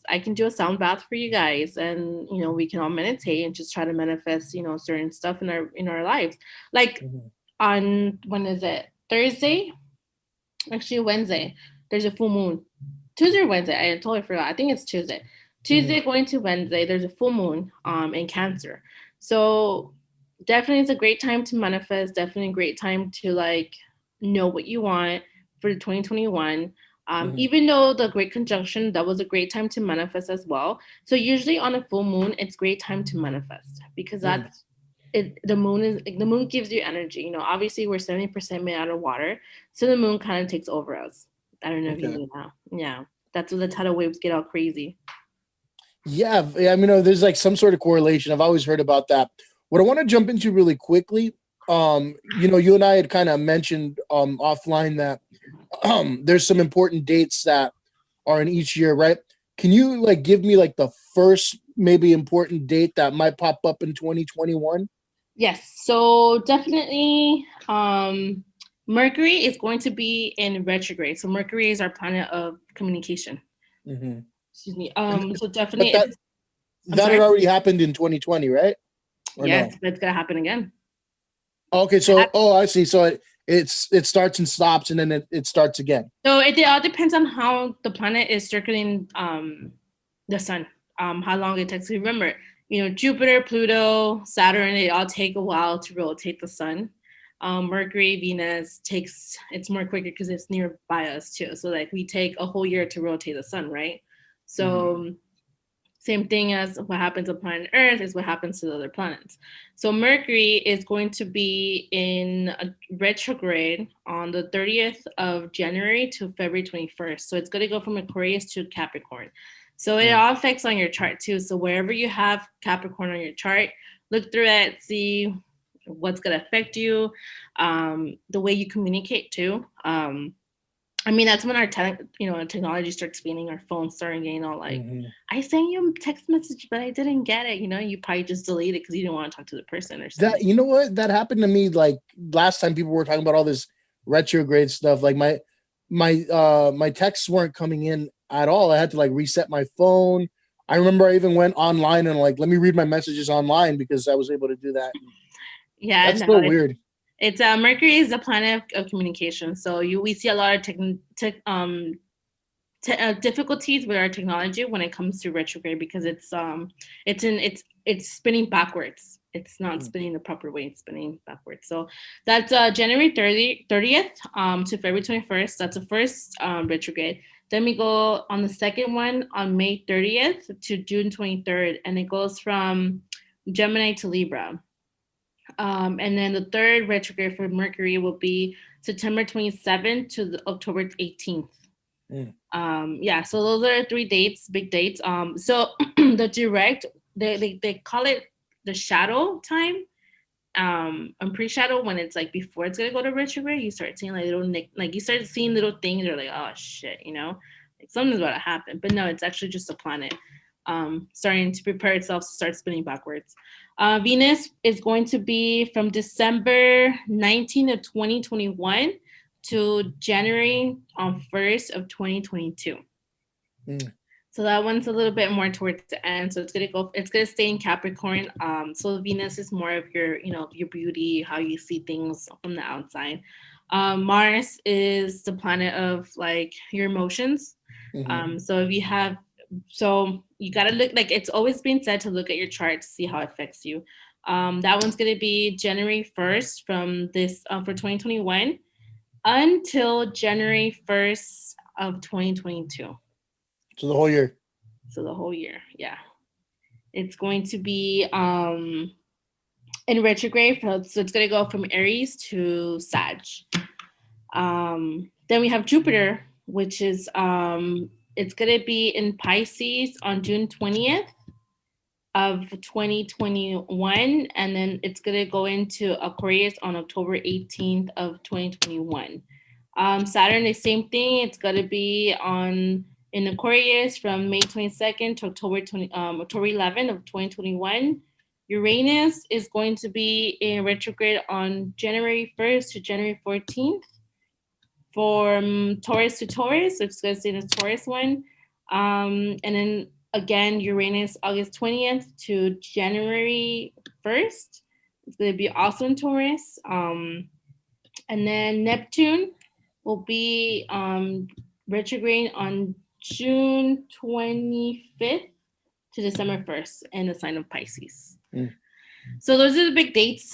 [SPEAKER 2] I can do a sound bath for you guys, and we can all meditate and just try to manifest, certain stuff in our lives. Like on when is it? Thursday? Actually Wednesday. There's a full moon. Tuesday or Wednesday. I totally forgot. I think it's Tuesday. Tuesday going to Wednesday, there's a full moon in Cancer. So definitely it's a great time to manifest, definitely a great time to like know what you want for 2021. Even though the Great Conjunction, that was a great time to manifest as well. So usually on a full moon, it's great time to manifest because that's it. The moon gives you energy. Obviously we're 70% made out of water, so the moon kind of takes over us. I don't know if you knew that. Yeah, that's when the tidal waves get all crazy.
[SPEAKER 1] Yeah, I mean, there's like some sort of correlation. I've always heard about that. What I want to jump into really quickly, you and I had kind of mentioned offline that there's some important dates that are in each year, right? Can you like give me like the first maybe important date that might pop up in 2021?
[SPEAKER 2] Yes, so definitely Mercury is going to be in retrograde. So Mercury is our planet of communication. Excuse me. So
[SPEAKER 1] But
[SPEAKER 2] definitely,
[SPEAKER 1] that
[SPEAKER 2] I'm
[SPEAKER 1] that had
[SPEAKER 2] sorry.
[SPEAKER 1] already happened in 2020, right? Or
[SPEAKER 2] Yes,
[SPEAKER 1] no?
[SPEAKER 2] that's gonna happen again.
[SPEAKER 1] Okay, so I see. So it starts and stops, and then it starts again.
[SPEAKER 2] So it all depends on how the planet is circling the sun. How long it takes. Remember, Jupiter, Pluto, Saturn, they all take a while to rotate the sun. Mercury, Venus it's more quicker because it's nearby us too. So like we take a whole year to rotate the sun, right? So same thing as what happens on planet Earth is what happens to the other planets. So Mercury is going to be in a retrograde on the 30th of January to February 21st. So it's going to go from Aquarius to Capricorn. So it all affects on your chart too. So wherever you have Capricorn on your chart, look through it, see what's going to affect you, the way you communicate too. I mean, that's when our technology starts failing, our phones start getting all like, I sent you a text message, but I didn't get it. You probably just delete it because you didn't want to talk to the person or something.
[SPEAKER 1] That, you know what, that happened to me like last time people were talking about all this retrograde stuff. Like my texts weren't coming in at all. I had to like reset my phone. I remember I even went online and like, let me read my messages online because I was able to do that.
[SPEAKER 2] Yeah,
[SPEAKER 1] That's
[SPEAKER 2] no,
[SPEAKER 1] so weird.
[SPEAKER 2] It's Mercury is the planet of communication. So we see a lot of difficulties with our technology when it comes to retrograde because it's spinning backwards. It's not spinning the proper way. It's spinning backwards. So that's January 30th to February 21st. That's the first retrograde. Then we go on the second one on May 30th to June 23rd, and it goes from Gemini to Libra. And then the third retrograde for Mercury will be September 27th to October 18th. Yeah, so those are 3 dates, big dates. So the direct, they call it the shadow time. And pre-shadow, when it's like before it's gonna go to retrograde, you start seeing like you start seeing little things. You're like, oh shit, like something's about to happen. But no, it's actually just a planet starting to prepare itself to start spinning backwards. Venus is going to be from December 19th of 2021 to January 1st of 2022. So that one's a little bit more towards the end. So it's gonna stay in Capricorn. So Venus is more of your, your beauty, how you see things from the outside. Mars is the planet of like your emotions. So you gotta look, like it's always been said to look at your chart to see how it affects you. That one's gonna be January 1st from this for 2021 until January 1st of 2022.
[SPEAKER 1] So the whole year.
[SPEAKER 2] So the whole year, yeah. It's going to be in retrograde, so it's gonna go from Aries to Sag. Then we have Jupiter, which is it's gonna be in Pisces on June 20th of 2021, and then it's gonna go into Aquarius on October 18th of 2021. Saturn, the same thing. It's gonna be in Aquarius from May 22nd to October 11th of 2021. Uranus is going to be in retrograde on January 1st to January 14th. From Taurus to Taurus, so it's going to stay in the Taurus one. And then again, Uranus, August 20th to January 1st. It's going to be also in Taurus. And then Neptune will be retrograde on June 25th to December 1st in the sign of Pisces. So those are the big dates.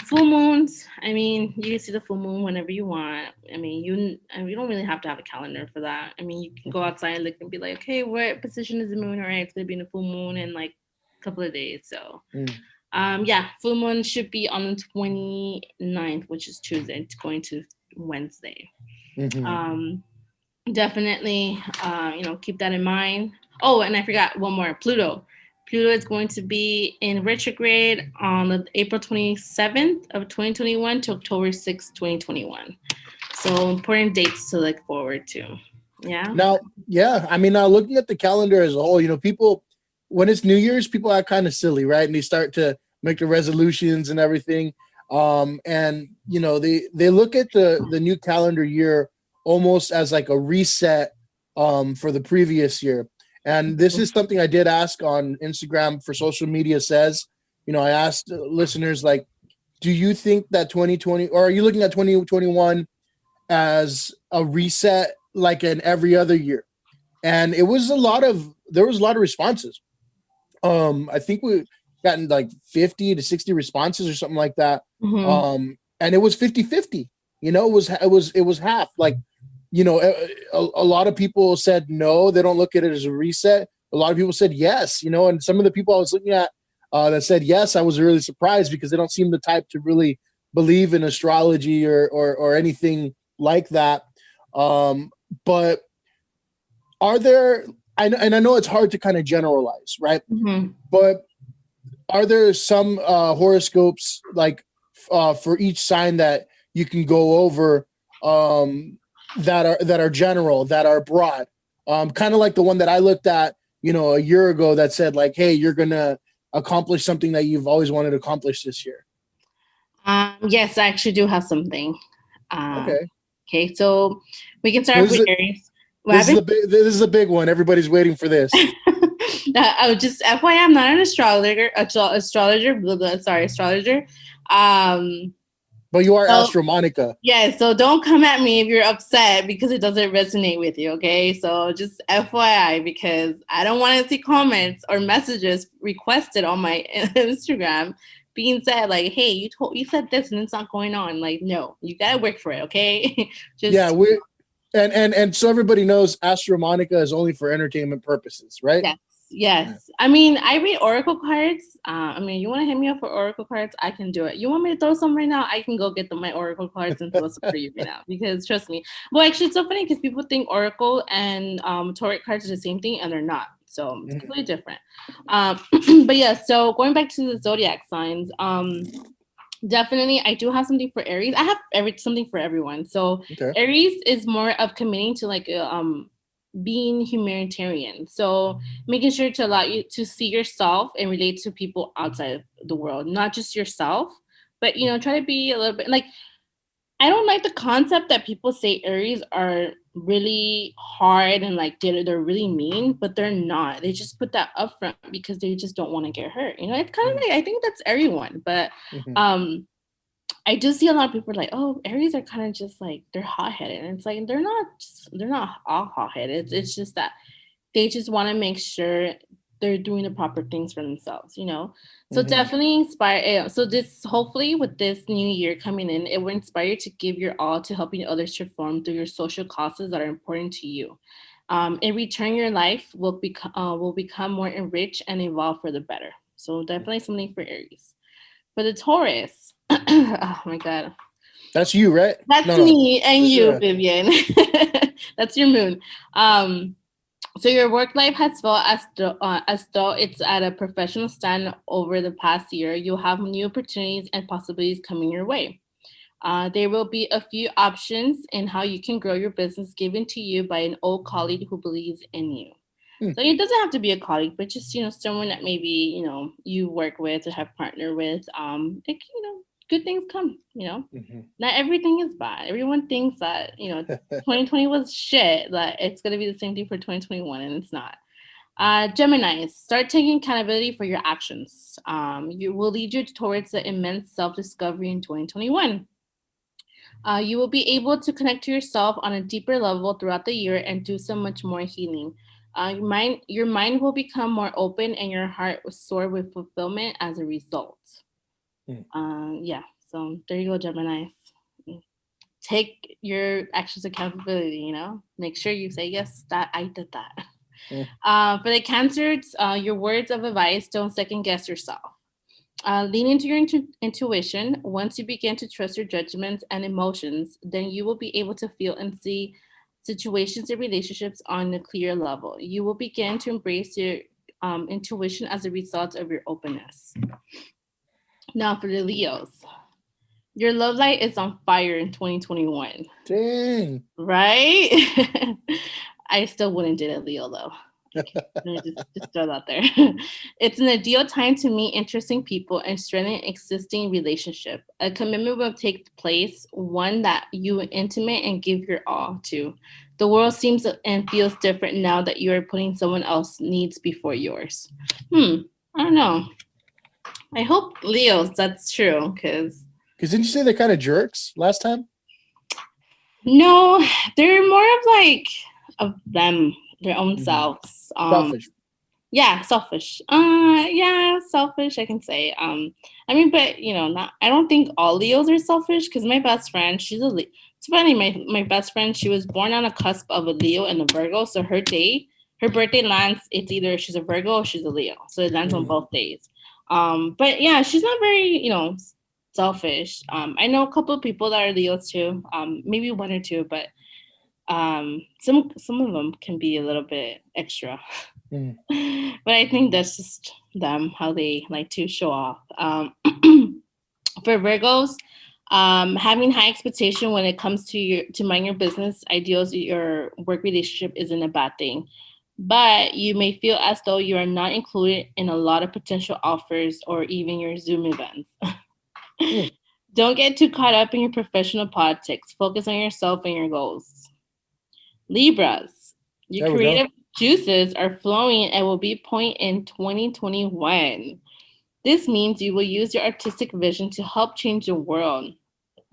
[SPEAKER 2] Full moons, I mean, you can see the full moon whenever you want. I mean, you don't really have to have a calendar for that. I mean, you can go outside and look and be like, okay, what position is the moon? All right, it's going to be in a full moon in like a couple of days. So yeah, full moon should be on the 29th, which is Tuesday. It's going to Wednesday. Definitely, keep that in mind. Oh, and I forgot one more, Pluto. Pluto is going to be in retrograde on April 27th of 2021 to October 6th, 2021. So important dates to look forward to. Yeah.
[SPEAKER 1] Now, yeah, I mean, now looking at the calendar as a whole, people, when it's New Year's, people act kind of silly, right? And they start to make the resolutions and everything. And they look at the new calendar year almost as like a reset for the previous year. And this is something I did ask on Instagram for Social Media Says. I asked listeners, like, do you think that 2020, or are you looking at 2021 as a reset like in every other year? And there was a lot of responses. I think we gotten like 50 to 60 responses or something like that.
[SPEAKER 2] Mm-hmm.
[SPEAKER 1] And it was 50-50. It was half. Like, a lot of people said no, they don't look at it as a reset. A lot of people said yes, and some of the people I was looking at that said yes, I was really surprised because they don't seem the type to really believe in astrology or anything like that. But are there, and I know it's hard to kind of generalize, right?
[SPEAKER 2] Mm-hmm.
[SPEAKER 1] But are there some horoscopes like for each sign that you can go over that are general, that are broad, kind of like the one that I looked at, a year ago that said like, hey, you're gonna accomplish something that you've always wanted to accomplish this year?
[SPEAKER 2] Yes, I actually do have something.
[SPEAKER 1] Okay.
[SPEAKER 2] Okay, so we can start
[SPEAKER 1] Well,
[SPEAKER 2] off with Aries. What
[SPEAKER 1] this is
[SPEAKER 2] happened?
[SPEAKER 1] this is a big one. Everybody's waiting for this.
[SPEAKER 2] I was just FYI, I'm not an astrologer. Blah, blah, sorry, astrologer. Um,
[SPEAKER 1] But you are
[SPEAKER 2] so
[SPEAKER 1] Astro-Monica.
[SPEAKER 2] yeah, so don't come at me if you're upset because it doesn't resonate with you. Okay, so just FYI, because I don't want to see comments or messages requested on my Instagram being said like, "Hey, you said this and it's not going on." Like, no, you gotta work for it. Okay,
[SPEAKER 1] Yeah,
[SPEAKER 2] just
[SPEAKER 1] we and so everybody knows Astro-Monica is only for entertainment purposes, right?
[SPEAKER 2] yes, yes. I mean, I read oracle cards. I mean, you want to hit me up for oracle cards? I can do it. You want me to throw some right now? I can go get my oracle cards and throw some for you right now. Because trust me. Well, actually, it's so funny because people think oracle and tarot cards are the same thing, and they're not. So it's completely different. But yeah. So going back to the zodiac signs. Definitely, I do have something for Aries. I have something for everyone. So
[SPEAKER 1] Okay.
[SPEAKER 2] Aries is more of committing to like being humanitarian. So making sure to allow you to see yourself and relate to people outside the world, not just yourself, but try to be a little bit like I don't like the concept that people say Aries are really hard and like they're really mean, but they're not. They just put that up front because they just don't want to get hurt. It's kind of like I think that's everyone, but
[SPEAKER 1] Mm-hmm.
[SPEAKER 2] I do see a lot of people like, oh, Aries are kind of just like they're hot headed, and it's like they're not all hot headed. It's just that they just want to make sure they're doing the proper things for themselves. So
[SPEAKER 1] Mm-hmm.
[SPEAKER 2] definitely inspire. So this hopefully with this new year coming in, it will inspire you to give your all to helping others perform through your social causes that are important to you. In return, your life will become more enriched and evolve for the better. So definitely something for Aries. For the Taurus, oh my God.
[SPEAKER 1] That's you, right?
[SPEAKER 2] That's
[SPEAKER 1] No.
[SPEAKER 2] me and you,
[SPEAKER 1] Yeah.
[SPEAKER 2] Vivian. That's your moon. So your work life has felt as though it's at a professional stand over the past year. You'll have new opportunities and possibilities coming your way. There will be a few options in how you can grow your business given to you by an old colleague who believes in you. So it doesn't have to be a colleague, but just someone that maybe you work with or have partnered with. Good things come.
[SPEAKER 1] Mm-hmm.
[SPEAKER 2] Not everything is bad. Everyone thinks that 2020 was shit. That it's gonna be the same thing for 2021, and it's not. Gemini, start taking accountability for your actions. You will lead you towards the immense self-discovery in 2021. You will be able to connect to yourself on a deeper level throughout the year and do so much more healing. Your mind will become more open and your heart will soar with fulfillment as a result. Yeah, so there you go, Gemini. Take your actions accountability. Make sure you say, yes, that I did that. For the Cancers, your words of advice, don't second guess yourself. Lean into your intuition. Once you begin to trust your judgments and emotions, then you will be able to feel and see situations and relationships on a clear level. You will begin to embrace your intuition as a result of your openness. Now, for the Leos, your love light is on fire in 2021.
[SPEAKER 1] Dang.
[SPEAKER 2] Right? I still wouldn't date a Leo though. Let me just throw that there. It's an ideal time to meet interesting people and strengthen existing relationship. A commitment will take place, one that you intimate and give your all to. The world seems and feels different now that you are putting someone else's needs before yours. I don't know. I hope Leos, that's true, because
[SPEAKER 1] Because didn't you say they're kind of jerks last time?
[SPEAKER 2] no, they're more of like of them, their own
[SPEAKER 1] Mhm.
[SPEAKER 2] selves.
[SPEAKER 1] Selfish.
[SPEAKER 2] Yeah, selfish. Yeah, selfish, I can say. I mean, but not. I don't think all Leos are selfish because my best friend, she's a Leo. It's funny. My best friend, she was born on a cusp of a Leo and a Virgo, so her birthday lands. It's either she's a Virgo or she's a Leo, so it lands on
[SPEAKER 1] Mhm.
[SPEAKER 2] both days. But yeah, she's not very selfish. I know a couple of people that are Leos too. Maybe one or two, but some of them can be a little bit extra.
[SPEAKER 1] Mm.
[SPEAKER 2] But I think that's just them how they like to show off. For Virgos, having high expectation when it comes to mind your business ideals, your work relationship isn't a bad thing, but you may feel as though you are not included in a lot of potential offers or even your Zoom events.
[SPEAKER 1] Mm.
[SPEAKER 2] Don't get too caught up in your professional politics. Focus on yourself and your goals. Libras, your
[SPEAKER 1] There we go.
[SPEAKER 2] creative juices are flowing and will be point in 2021. This means you will use your artistic vision to help change the world.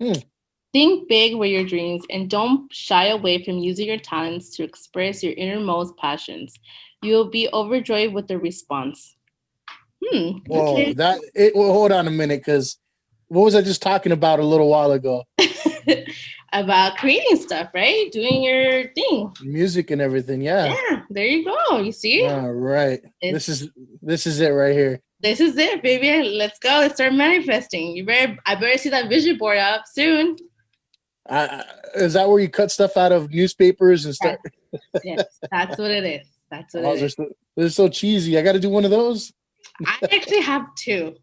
[SPEAKER 1] Mm.
[SPEAKER 2] Think big with your dreams and don't shy away from using your talents to express your innermost passions. You will be overjoyed with the response.
[SPEAKER 1] Whoa,
[SPEAKER 2] Okay.
[SPEAKER 1] well, hold on a minute, because what was I just talking about a little while ago?
[SPEAKER 2] About creating stuff, right? Doing your thing.
[SPEAKER 1] Music and everything. Yeah.
[SPEAKER 2] Yeah, there you go. You see?
[SPEAKER 1] All right. This
[SPEAKER 2] It's
[SPEAKER 1] is this is it right here.
[SPEAKER 2] This is it, baby. Let's go. Let's start manifesting. I better see that vision board up soon.
[SPEAKER 1] Is that where you cut stuff out of newspapers and
[SPEAKER 2] Yes,
[SPEAKER 1] start?
[SPEAKER 2] yes, that's what it is. That's what
[SPEAKER 1] Oh,
[SPEAKER 2] it is.
[SPEAKER 1] they're so cheesy. I got to do one of those.
[SPEAKER 2] I actually have two,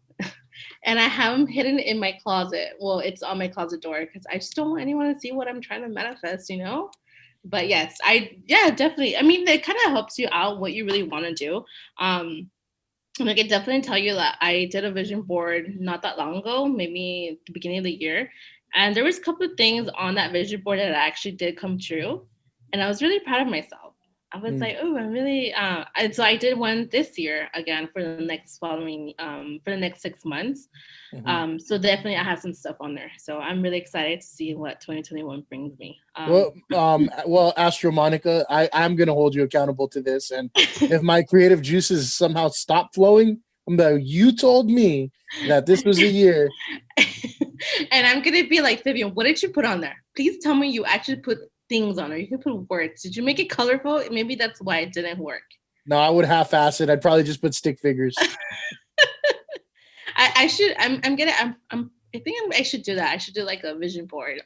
[SPEAKER 2] and I have them hidden in my closet. Well, it's on my closet door because I just don't want anyone to see what I'm trying to manifest. But yes, yeah, definitely. I mean, it kind of helps you out what you really want to do. And I can definitely tell you that I did a vision board not that long ago, maybe the beginning of the year. And there was a couple of things on that vision board that actually did come true. And I was really proud of myself. I was
[SPEAKER 1] Mm.
[SPEAKER 2] like, oh, I'm really, and so I did one this year again for the next 6 months.
[SPEAKER 1] Mhm.
[SPEAKER 2] So definitely I have some stuff on there. So I'm really excited to see what 2021 brings me.
[SPEAKER 1] Well, Astro-Monica, I'm gonna hold you accountable to this, and if my creative juices somehow stop flowing, I'm like, you told me that this was the year.
[SPEAKER 2] And I'm gonna be like, Vivian, what did you put on there? Please tell me you actually put things on there. You can put words. Did you make it colorful? Maybe that's why it didn't work.
[SPEAKER 1] No, I would half-ass it. I'd probably just put stick figures.
[SPEAKER 2] I should. I'm gonna. I think I should do that. I should do like a vision board.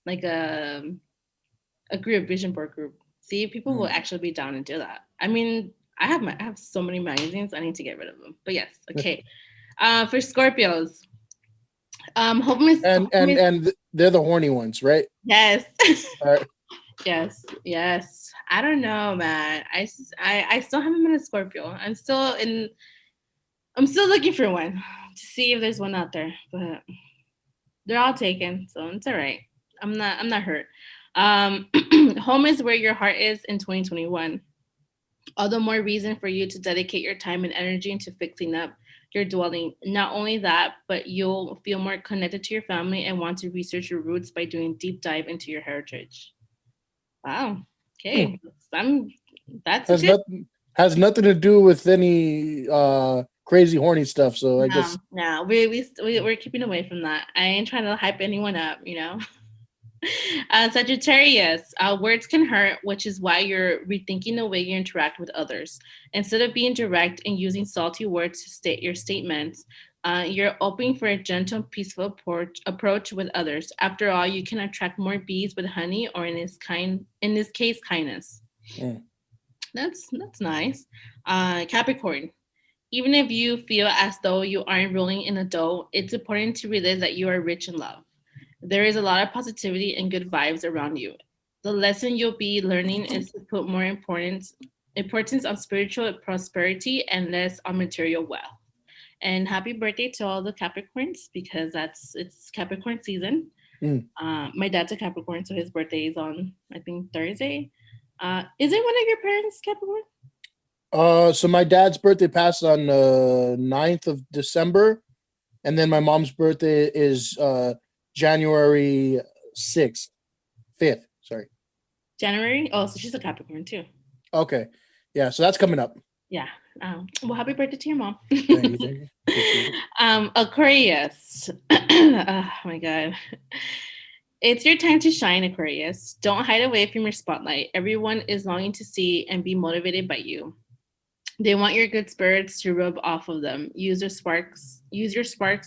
[SPEAKER 2] Like a group vision board group. See, if people will
[SPEAKER 1] Mm.
[SPEAKER 2] actually be down and do that. I mean, I have so many magazines. I need to get rid of them. But yes, okay. For Scorpios,
[SPEAKER 1] And they're the horny ones, right?
[SPEAKER 2] yes.
[SPEAKER 1] All right.
[SPEAKER 2] Yes. I don't know, man. I still haven't been a Scorpio. I'm still looking for one to see if there's one out there, but they're all taken, so it's all right. I'm not hurt. Home is where your heart is in 2021. All the more reason for you to dedicate your time and energy into fixing up your dwelling. Not only that, but you'll feel more connected to your family and want to research your roots by doing deep dive into your heritage. Wow.
[SPEAKER 1] Hmm.
[SPEAKER 2] Okay. I'm that's a
[SPEAKER 1] Has
[SPEAKER 2] tip.
[SPEAKER 1] nothing to do with any crazy horny stuff. So I
[SPEAKER 2] No,
[SPEAKER 1] guess.
[SPEAKER 2] no, we're keeping away from that. I ain't trying to hype anyone up. Sagittarius, words can hurt, which is why you're rethinking the way you interact with others. Instead of being direct and using salty words to state your statements, you're open for a gentle, peaceful approach with others. After all, you can attract more bees with honey, or in this case, kindness.
[SPEAKER 1] Mm.
[SPEAKER 2] That's nice. Capricorn, even if you feel as though you aren't rolling in the dough, it's important to realize that you are rich in love. There is a lot of positivity and good vibes around you. The lesson you'll be learning is to put more importance on spiritual prosperity and less on material wealth. And happy birthday to all the Capricorns because it's Capricorn season.
[SPEAKER 1] Mm.
[SPEAKER 2] My dad's a Capricorn, so his birthday is on, I think, Thursday. Is it one of your parents Capricorn?
[SPEAKER 1] So my dad's birthday passed on 9th of December, and then my mom's birthday is January 6th, 5th. Sorry.
[SPEAKER 2] January. Oh, so she's a Capricorn too.
[SPEAKER 1] Okay. Yeah, so that's coming up.
[SPEAKER 2] Yeah. Well, happy birthday to your mom.
[SPEAKER 1] Thank you. Thank you. Appreciate it.
[SPEAKER 2] Aquarius. Oh my God. It's your time to shine, Aquarius. Don't hide away from your spotlight. Everyone is longing to see and be motivated by you. They want your good spirits to rub off of them. Use your sparks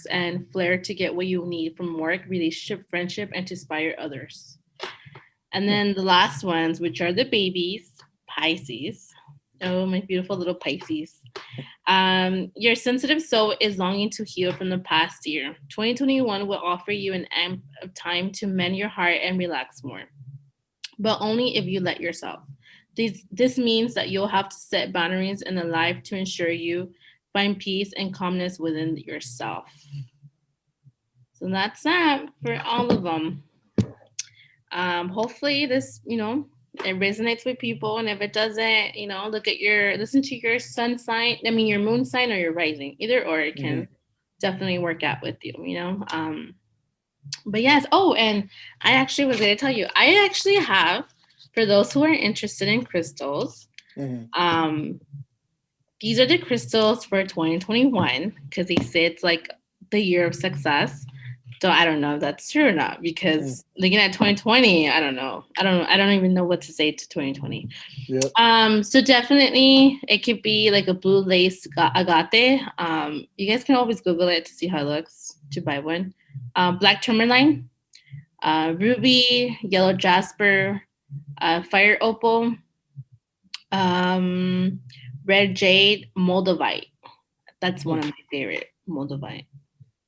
[SPEAKER 2] and flair to get what you need from work, relationship, friendship, and to inspire others. And then the last ones, which are the babies, Pisces. Oh, my beautiful little Pisces. Your sensitive soul is longing to heal from the past year. 2021 will offer you an amp of time to mend your heart and relax more, but only if you let yourself. This means that you'll have to set boundaries in the life to ensure you find peace and calmness within yourself. So that's that for all of them. Hopefully this, it resonates with people. And if it doesn't, listen to your sun sign, your moon sign or your rising, either or it can definitely work out with you, But yes. Oh, and I actually was going to tell you, I actually have, for those who are interested in crystals, these are the crystals for 2021 because they say it's like the year of success. So I don't know if that's true or not because looking at 2020, I don't know. I don't even know what to say to 2020. Yep. So definitely it could be like a blue lace agate. You guys can always Google it to see how it looks to buy one. Black tourmaline, ruby, yellow jasper, fire opal, red jade, moldavite. That's one of my favorite, moldavite.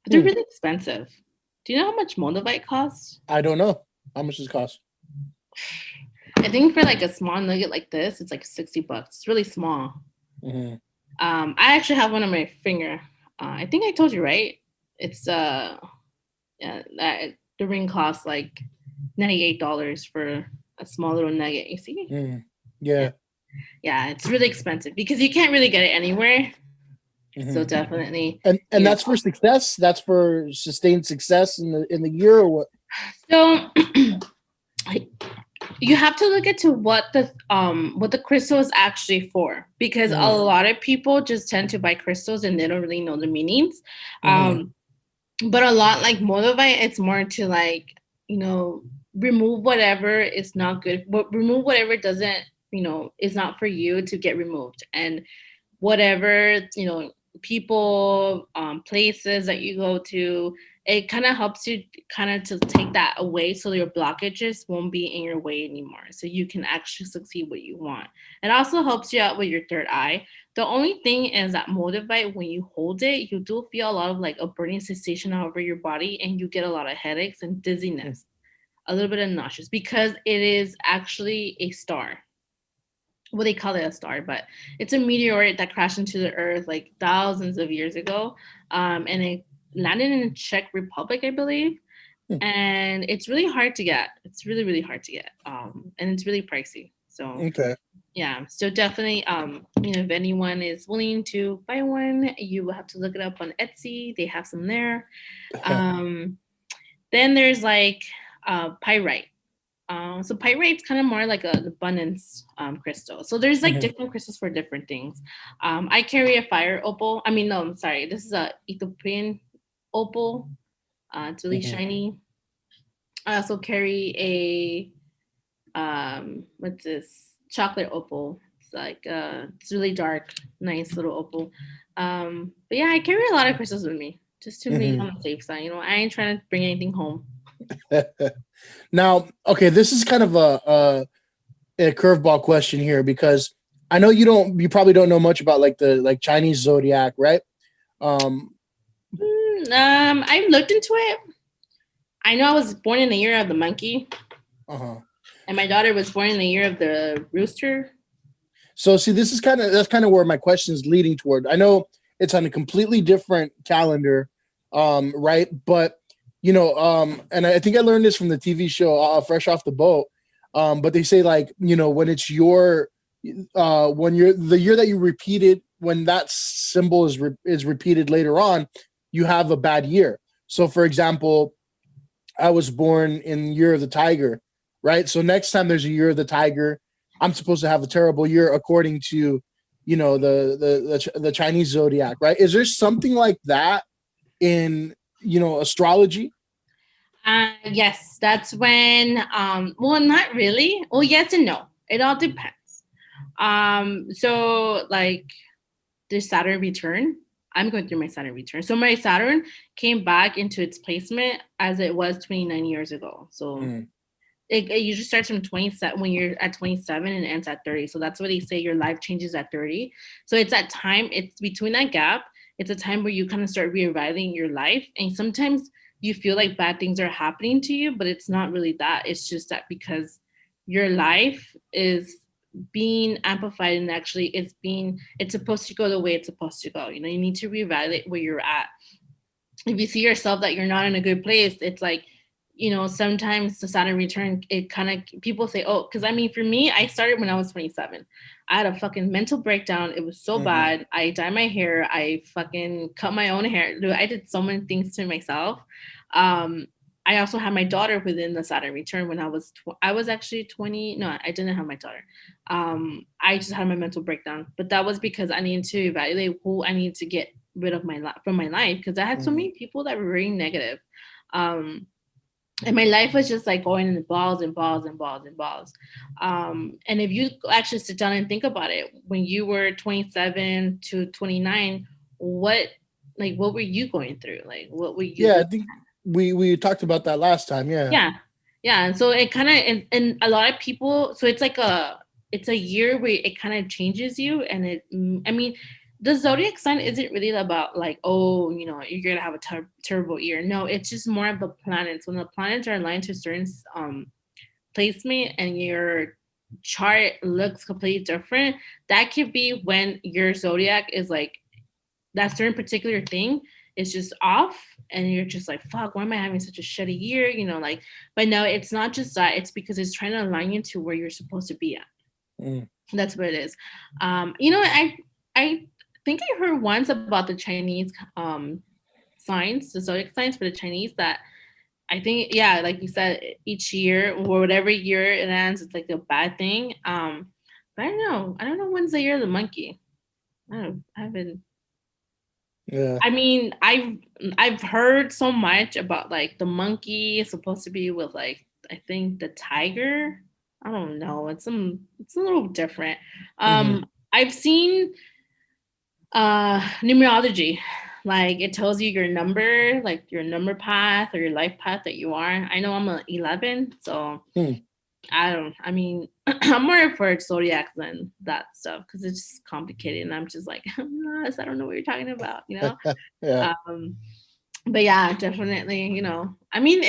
[SPEAKER 2] But they're really expensive. Do you know how much moldavite costs?
[SPEAKER 1] I don't know. How much does it cost?
[SPEAKER 2] I think for like a small nugget like this, it's like $60. It's really small. I actually have one on my finger. I think I told you, right? It's the ring costs like $98 for a small little nugget. You see?
[SPEAKER 1] Yeah.
[SPEAKER 2] Yeah, it's really expensive because you can't really get it anywhere. So definitely,
[SPEAKER 1] and that's for success. That's for sustained success in the year, or what?
[SPEAKER 2] So you have to look into what the crystal is actually for, because a lot of people just tend to buy crystals and they don't really know the meanings. But a lot like moldavite, it's more to like remove whatever is not good, but remove whatever doesn't is not for you to get removed, and whatever people, places that you go to, it kind of helps you to take that away so your blockages won't be in your way anymore, so you can actually succeed what you want. It also helps you out with your third eye. The only thing is that moldavite, when you hold it, you do feel a lot of like a burning sensation all over your body, and you get a lot of headaches and dizziness, a little bit of nauseous, because it is actually a star. Well, they call it a star, but it's a meteorite that crashed into the earth like thousands of years ago. And it landed in the Czech Republic, I believe. And it's really hard to get. It's really, really hard to get. And it's really pricey. So, yeah. So definitely, if anyone is willing to buy one, you will have to look it up on Etsy. They have some there. Then there's like pyrite. So pyrite's kind of more like an abundance crystal. So there's like different crystals for different things. I carry a fire opal. This is a Ethiopian opal. It's really shiny. I also carry a what's this? Chocolate opal. It's like it's really dark, nice little opal. But yeah, I carry a lot of crystals with me just to be on the safe side. I ain't trying to bring anything home.
[SPEAKER 1] Now, okay, this is kind of a curveball question here, because I know you probably don't know much about like the Chinese zodiac, right?
[SPEAKER 2] I've looked into it. I know I was born in the year of the monkey, and my daughter was born in the year of the rooster.
[SPEAKER 1] So, see, that's kind of where my question is leading toward. I know it's on a completely different calendar, right? But and I think I learned this from the TV show Fresh Off the Boat. But they say like, when it's when you're the year that you repeated, when that symbol is repeated later on, you have a bad year. So for example, I was born in Year of the Tiger, right? So next time there's a Year of the Tiger, I'm supposed to have a terrible year according to, the Chinese zodiac, right? Is there something like that in astrology?
[SPEAKER 2] Yes, that's when well, not really. Well, yes and no. It all depends. So like the Saturn return, I'm going through my Saturn return. So my Saturn came back into its placement as it was 29 years ago. So it usually starts from 27 when you're at 27 and ends at 30. So that's what they say your life changes at 30. So it's that time, it's between that gap, it's a time where you kind of start reevaluating your life. And sometimes you feel like bad things are happening to you, but it's not really that. It's just that because your life is being amplified and actually it's supposed to go the way it's supposed to go. You need to reevaluate where you're at. If you see yourself that you're not in a good place, it's like, sometimes the Saturn return, it kind of, people say, oh, because I mean, for me, I started when I was 27. I had a fucking mental breakdown. It was so bad. I dyed my hair. I fucking cut my own hair. Dude, I did so many things to myself. I also had my daughter within the Saturn return when I was actually 20. No, I didn't have my daughter. I just had my mental breakdown, but that was because I needed to evaluate who I needed to get rid of from my life, because I had so many people that were very negative. And my life was just like going in balls and balls and balls and balls. And if you actually sit down and think about it, when you were 27 to 29, what were you going through? Like, what were you?
[SPEAKER 1] Yeah, I think we talked about that last time.
[SPEAKER 2] Yeah. And so it kind of, and a lot of people, so it's like it's a year where it kind of changes you. And I mean, the zodiac sign isn't really about like, oh, you're going to have a terrible year. No, it's just more of the planets. When the planets are aligned to a certain placement and your chart looks completely different, that could be when your zodiac is like, that certain particular thing is just off. And you're just like, fuck, why am I having such a shitty year? But no, it's not just that. It's because it's trying to align you to where you're supposed to be at. That's what it is. I think I heard once about the Chinese signs, the zodiac signs for the Chinese, that I think, yeah, like you said, each year or whatever year it ends, it's like a bad thing. But I don't know when's the year of the monkey. I haven't.
[SPEAKER 1] Yeah.
[SPEAKER 2] I mean, I've heard so much about like the monkey is supposed to be with like, I think the tiger. I don't know. It's a little different. I've seen numerology, like it tells you your number, like your number path or your life path that you are. I know I'm an 11, so I mean, I'm more for zodiac than that stuff because it's just complicated, and I'm just like, I'm lost. I don't know what you're talking about,
[SPEAKER 1] Yeah.
[SPEAKER 2] But yeah, definitely, I mean,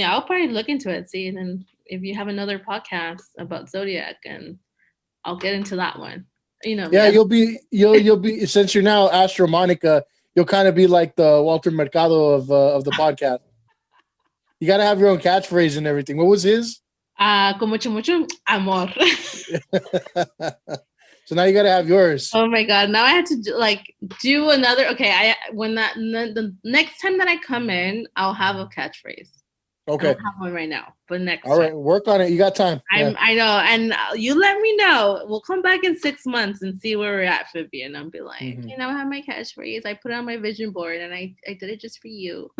[SPEAKER 2] I'll probably look into it, see, and then if you have another podcast about zodiac, and I'll get into that one.
[SPEAKER 1] Yeah, you'll be since you're now Astro-Monica, you'll kind of be like the Walter Mercado of the podcast. You got to have your own catchphrase and everything. What was his?
[SPEAKER 2] Con mucho, mucho amor.
[SPEAKER 1] So now you got to have yours.
[SPEAKER 2] Oh my God. Now I have to do another. Okay. The next time that I come in, I'll have a catchphrase.
[SPEAKER 1] Okay.
[SPEAKER 2] I don't have one right now, but next
[SPEAKER 1] All right.
[SPEAKER 2] time.
[SPEAKER 1] Work on it. You got time.
[SPEAKER 2] I know. And you let me know. We'll come back in 6 months and see where we're at, Phoebe. And I'll be like, I have my catchphrase. I put it on my vision board and I did it just for you.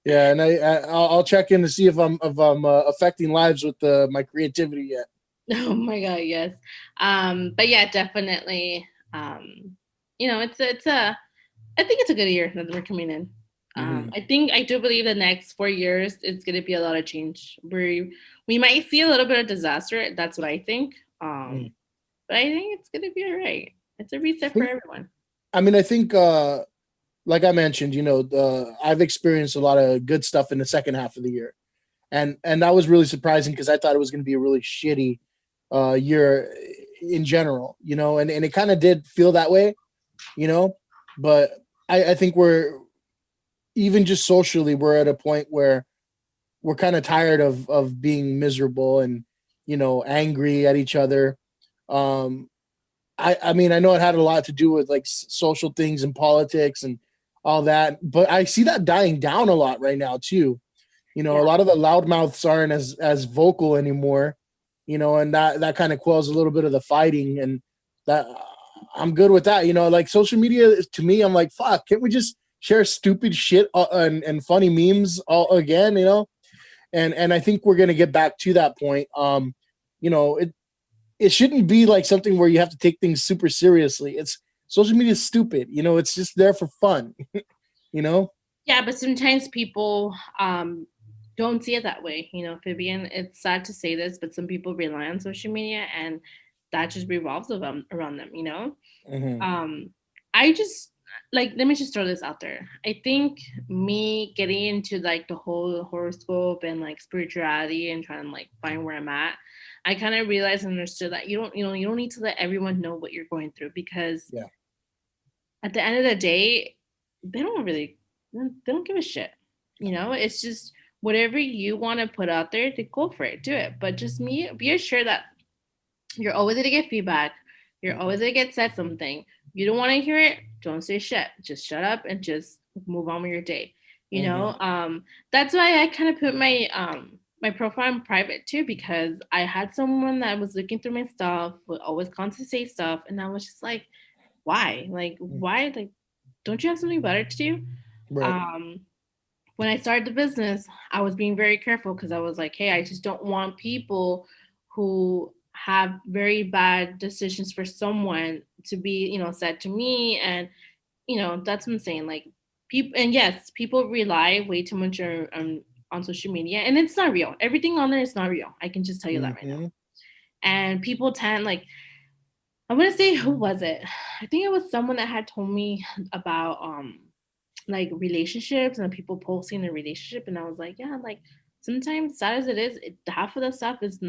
[SPEAKER 1] Yeah, and I'll check in to see if I'm affecting lives with my creativity yet.
[SPEAKER 2] Oh my God, yes. But yeah, definitely. I think it's a good year that we're coming in. I do believe the next 4 years it's going to be a lot of change. We might see a little bit of disaster. That's what I think. But I think it's going to be all right. It's a reset for everyone.
[SPEAKER 1] I mean, I think. Like I mentioned, I've experienced a lot of good stuff in the second half of the year. And that was really surprising because I thought it was going to be a really shitty year in general, and it kind of did feel that way, but I think we're even just socially, we're at a point where we're kind of tired of being miserable and angry at each other. Um, I mean, I know it had a lot to do with like social things and politics and all that, but I see that dying down a lot right now too. A
[SPEAKER 2] Yeah.
[SPEAKER 1] lot of the loudmouths aren't as vocal anymore. And that kind of quells a little bit of the fighting, and that I'm good with that. Like social media to me, I'm like, fuck, can't we just share stupid shit and funny memes all again? And I think we're gonna get back to that point. It shouldn't be like something where you have to take things super seriously. It's social media is stupid. It's just there for fun. you know?
[SPEAKER 2] Yeah, but sometimes people don't see it that way. Fabian, it's sad to say this, but some people rely on social media and that just revolves around them.
[SPEAKER 1] Mm-hmm.
[SPEAKER 2] Um, I just like, let me just throw this out there. I think me getting into like the whole horoscope and like spirituality and trying to like find where I'm at, I kind of realized and understood that you don't need to let everyone know what you're going through, because
[SPEAKER 1] Yeah.
[SPEAKER 2] at the end of the day, they don't really they don't give a shit. It's just whatever you want to put out there, to go for it, do it. But just be assured that you're always gonna get feedback. You're always gonna get said something. You don't want to hear it, don't say shit. Just shut up and just move on with your day.
[SPEAKER 1] Mm-hmm.
[SPEAKER 2] That's why I kind of put my profile in private too, because I had someone that was looking through my stuff, would always constantly say stuff, and I was just like, why? Like, why? Like, don't you have something better to do?
[SPEAKER 1] Right.
[SPEAKER 2] Um, when I started the business, I was being very careful because I was like, hey, I just don't want people who have very bad decisions for someone to be, said to me. And, that's what I'm saying. Like, people, and yes, people rely way too much on social media, and it's not real. Everything on there is not real. I can just tell you that right now.
[SPEAKER 1] Mm-hmm.
[SPEAKER 2] And people tend, like, I want to say, who was it? I think it was someone that had told me about like relationships and people posting their relationship, and I was like, yeah, like sometimes sad as it is, half of the stuff is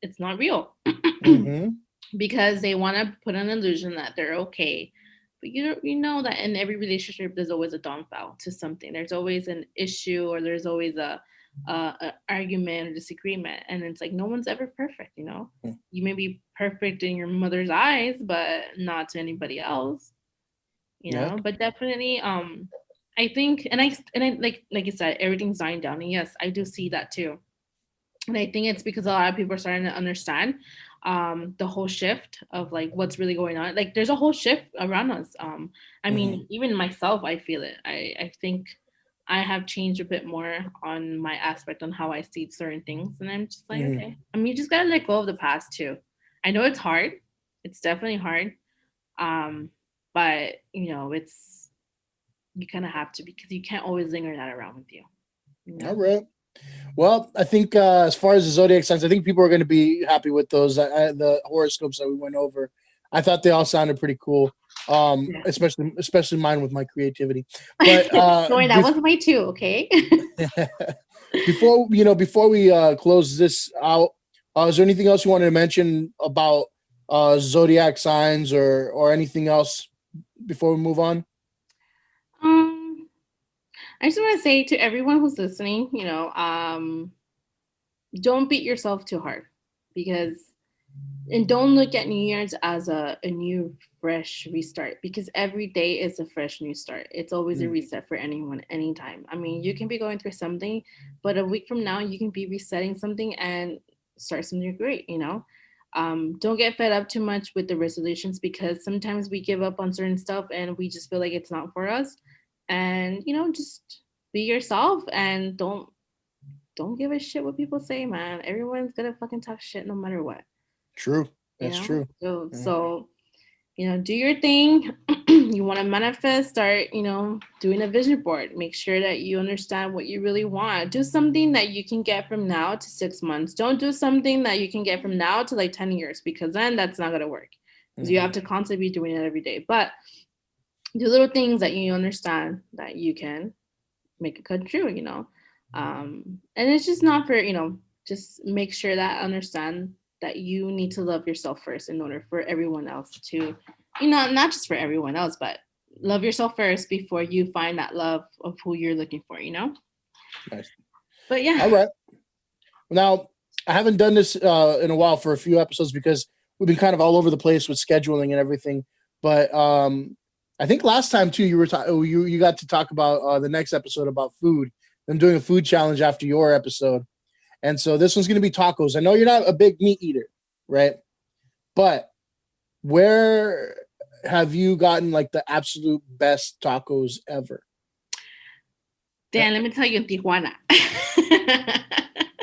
[SPEAKER 2] it's not real.
[SPEAKER 1] Mm-hmm.
[SPEAKER 2] Because they want to put an illusion that they're okay, but you know that in every relationship there's always a downfall to something. There's always an issue, or there's always a argument or disagreement, and it's like no one's ever perfect. You may be perfect in your mother's eyes, but not to anybody else.
[SPEAKER 1] Yeah.
[SPEAKER 2] But definitely, I think, and I like you said, everything's dying down, and yes, I do see that too. And I think it's because a lot of people are starting to understand the whole shift of like what's really going on. Like, there's a whole shift around us. I
[SPEAKER 1] Mm-hmm.
[SPEAKER 2] mean, even myself, I feel it. I think I have changed a bit more on my aspect on how I see certain things, and I'm just like,
[SPEAKER 1] Mm-hmm.
[SPEAKER 2] okay. I mean, you just gotta let go of the past too. I know it's hard. It's definitely hard. Um, but it's, you kind of have to, because you can't always linger that around with you. You
[SPEAKER 1] All
[SPEAKER 2] know?
[SPEAKER 1] right. Well, I think as far as the zodiac signs, I think people are going to be happy with those. The horoscopes that we went over, I thought they all sounded pretty cool.
[SPEAKER 2] Yeah.
[SPEAKER 1] Especially mine with my creativity. But
[SPEAKER 2] Sorry, that was my two. Okay.
[SPEAKER 1] before we close this out, is there anything else you wanted to mention about zodiac signs or anything else before we move on?
[SPEAKER 2] um, I just want to say to everyone who's listening, don't beat yourself too hard, because, and don't look at New Year's as a new fresh restart, because every day is a fresh new start. It's always a
[SPEAKER 1] Mm,
[SPEAKER 2] reset for anyone, anytime. I mean, you can be going through something, but a week from now you can be resetting something and start something great. Don't get fed up too much with the resolutions, because sometimes we give up on certain stuff and we just feel like it's not for us. And just be yourself, and don't give a shit what people say, man. Everyone's gonna fucking talk shit no matter what.
[SPEAKER 1] true.
[SPEAKER 2] you
[SPEAKER 1] That's
[SPEAKER 2] know
[SPEAKER 1] true.
[SPEAKER 2] so
[SPEAKER 1] Yeah.
[SPEAKER 2] so do your thing. You want to manifest, start doing a vision board. Make sure that you understand what you really want. Do something that you can get from now to 6 months. Don't do something that you can get from now to like 10 years, because then that's not going to work, because you
[SPEAKER 1] Mm-hmm.
[SPEAKER 2] have to constantly be doing it every day. But do little things that you understand that you can make it come true. And it's just not for, just make sure that understand that you need to love yourself first in order for everyone else to, not just for everyone else, but love yourself first before you find that love of who you're looking for, you know?
[SPEAKER 1] Nice.
[SPEAKER 2] But yeah.
[SPEAKER 1] All right. Now, I haven't done this in a while for a few episodes because we've been kind of all over the place with scheduling and everything. But I think last time too, you got to talk about the next episode about food. I'm doing a food challenge after your episode, and so this one's going to be tacos. I know you're not a big meat eater, right? But where have you gotten like the absolute best tacos ever?
[SPEAKER 2] Dan, let me tell you, in Tijuana.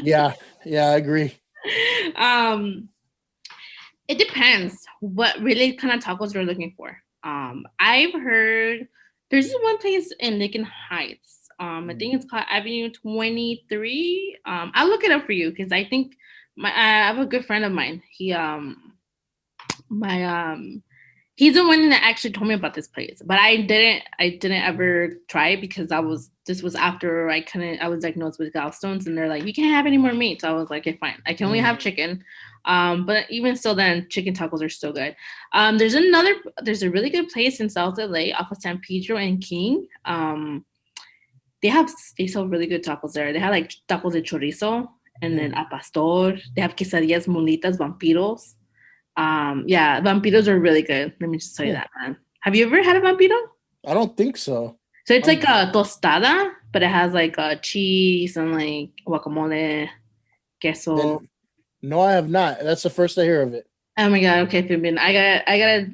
[SPEAKER 1] Yeah, I agree.
[SPEAKER 2] It depends what really kind of tacos you're looking for. I've heard there's this one place in Lincoln Heights. I think it's called Avenue 23. I'll look it up for you because I think I have a good friend of mine. He's the one that actually told me about this place, but I didn't ever try it because this was after I was diagnosed with gallstones, and they're like, you can't have any more meat. So I was like, okay, fine. I can only have chicken. But even still then, chicken tacos are still good. There's a really good place in South LA off of San Pedro and King. They sell really good tacos there. They have like tacos de chorizo and then al pastor. They have quesadillas, monitas, vampiros. Yeah, vampiros are really good. Let me just tell you that, man. Have you ever had a vampiro?
[SPEAKER 1] I don't think so.
[SPEAKER 2] So it's like a tostada, but it has like cheese and like guacamole, queso.
[SPEAKER 1] No, I have not. That's the first I hear of it.
[SPEAKER 2] Oh my god! Okay, Fibin, I gotta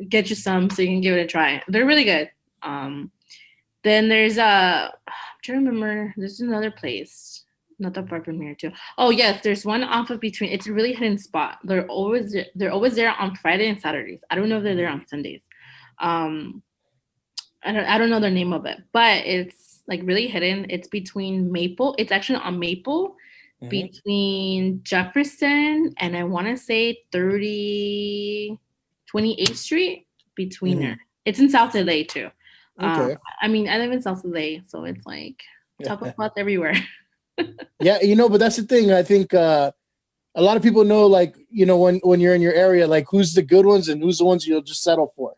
[SPEAKER 2] get you some so you can give it a try. They're really good. Then there's I'm trying to remember. There's another place, not that far from here too. Oh yes, there's one off of between. It's a really hidden spot. They're always there on Friday and Saturdays. I don't know if they're there on Sundays. I don't know the name of it, but it's like really hidden. It's between Maple. It's actually on Maple, between Jefferson and I want to say 28th Street, between there. It's in South LA too. Okay. I mean, I live in South LA, so it's like taco spots everywhere.
[SPEAKER 1] Yeah, but that's the thing. I think a lot of people know, like, when you're in your area, like who's the good ones and who's the ones you'll just settle for.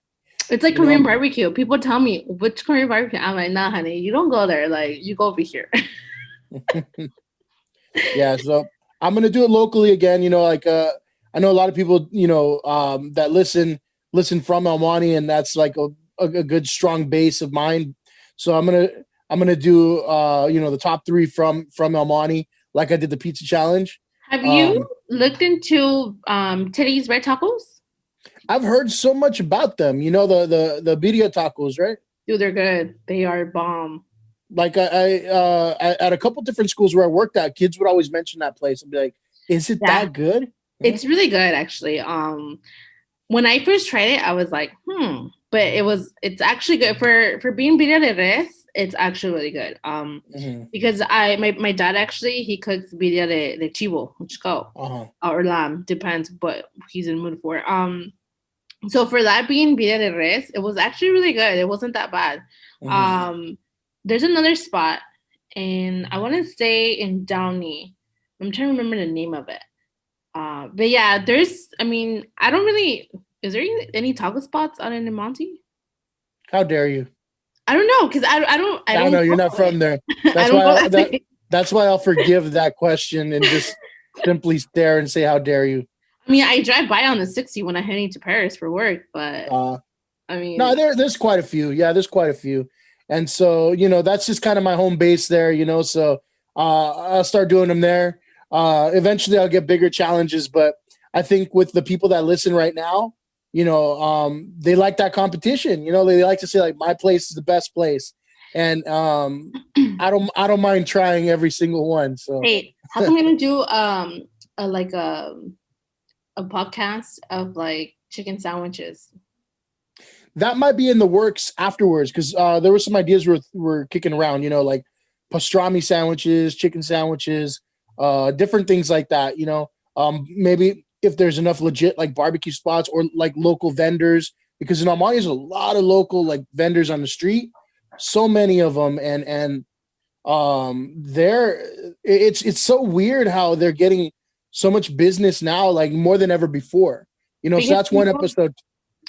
[SPEAKER 2] It's like Korean barbecue. People tell me, which Korean barbecue? I'm like, nah, honey, you don't go there. Like, you go over here.
[SPEAKER 1] Yeah, so I'm going to do it locally again. Like I know a lot of people, that listen from El Monte, and that's like a good, strong base of mine. So I'm going to do, the top 3 from El Monte, like I did the pizza challenge.
[SPEAKER 2] Have you looked into Titty's Red Tacos?
[SPEAKER 1] I've heard so much about them. The birria tacos, right?
[SPEAKER 2] Dude, they're good. They are bomb.
[SPEAKER 1] Like I at a couple different schools where I worked at, kids would always mention that place and be like, "Is it that good?"
[SPEAKER 2] It's really good, actually. When I first tried it, I was like, but it's actually good for being birria de res. It's actually really good. Because my dad actually, he cooks birria de chivo, or lamb, depends what he's in the mood for. So for that being birria de res, it was actually really good. It wasn't that bad. There's another spot, and I want to say in Downey. I'm trying to remember the name of it. But yeah, I don't really. Is there any taco spots out in El Monte?
[SPEAKER 1] How dare you?
[SPEAKER 2] I don't know, because I don't
[SPEAKER 1] know. You're not from there. That's why I'll forgive that question and just simply stare and say, "How dare you?"
[SPEAKER 2] I mean, I drive by on the 60 when I'm heading to Paris for work, but
[SPEAKER 1] no, there's quite a few. Yeah, there's quite a few, and so that's just kind of my home base there. So I'll start doing them there. Eventually, I'll get bigger challenges, but I think with the people that listen right now, they like that competition. They like to say like my place is the best place, and I don't mind trying every single one. So
[SPEAKER 2] hey, how come we don't do a podcast of like chicken sandwiches?
[SPEAKER 1] That might be in the works afterwards, because there were some ideas we're kicking around, like pastrami sandwiches, chicken sandwiches, different things like that. Maybe if there's enough legit like barbecue spots or like local vendors, because in El Monte there's a lot of local like vendors on the street, so many of them, and it's so weird how they're getting so much business now, like more than ever before. So that's one episode.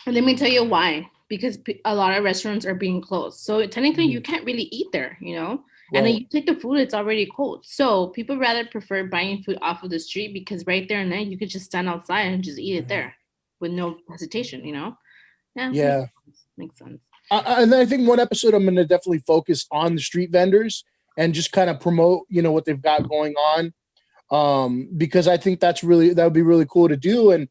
[SPEAKER 2] Let me tell you why. because a lot of restaurants are being closed. So technically you can't really eat there, you know? And then
[SPEAKER 1] Right.
[SPEAKER 2] you take the food, it's already cold. So people rather prefer buying food off of the street because right there and then you could just stand outside and just eat it there with no hesitation, you know? Yeah.
[SPEAKER 1] Yeah.
[SPEAKER 2] Makes sense.
[SPEAKER 1] And I think one episode I'm going to definitely focus on the street vendors and just kind of promote, you know, what they've got going on. Because I think that would be really cool to do. And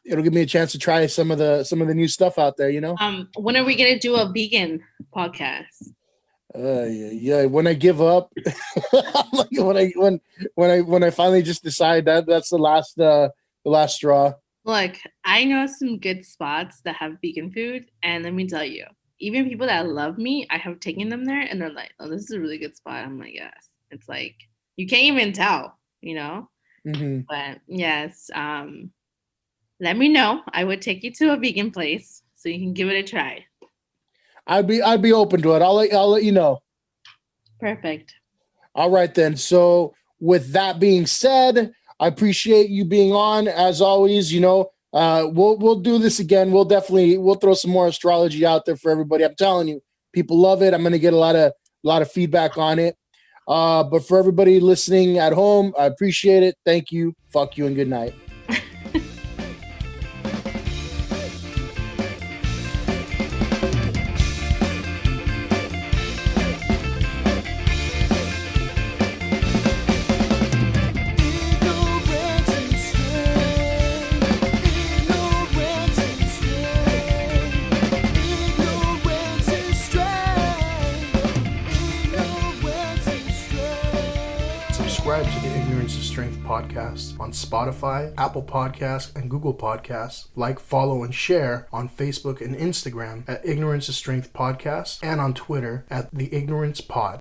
[SPEAKER 1] it'll give me a chance to try some of the new stuff out there, you know?
[SPEAKER 2] When are we going to do a vegan podcast?
[SPEAKER 1] Yeah. When I give up, like when I finally just decide that's the last straw.
[SPEAKER 2] Look, I know some good spots that have vegan food, and let me tell you, even people that love me, I have taken them there, and they're like, "Oh, this is a really good spot." I'm like, "Yes." It's like you can't even tell, you know.
[SPEAKER 1] Mm-hmm.
[SPEAKER 2] But yes, let me know. I would take you to a vegan place so you can give it a try.
[SPEAKER 1] I'd be open to it. I'll let you know.
[SPEAKER 2] Perfect.
[SPEAKER 1] All right then. So with that being said, I appreciate you being on as always. You know, we'll do this again. We'll throw some more astrology out there for everybody. I'm telling you, people love it. I'm gonna get a lot of feedback on it. But for everybody listening at home, I appreciate it. Thank you. Fuck you and good night. Subscribe to the Ignorance is Strength podcast on Spotify, Apple Podcasts, and Google Podcasts. Like, follow, and share on Facebook and Instagram at Ignorance is Strength Podcast and on Twitter at The Ignorance Pod.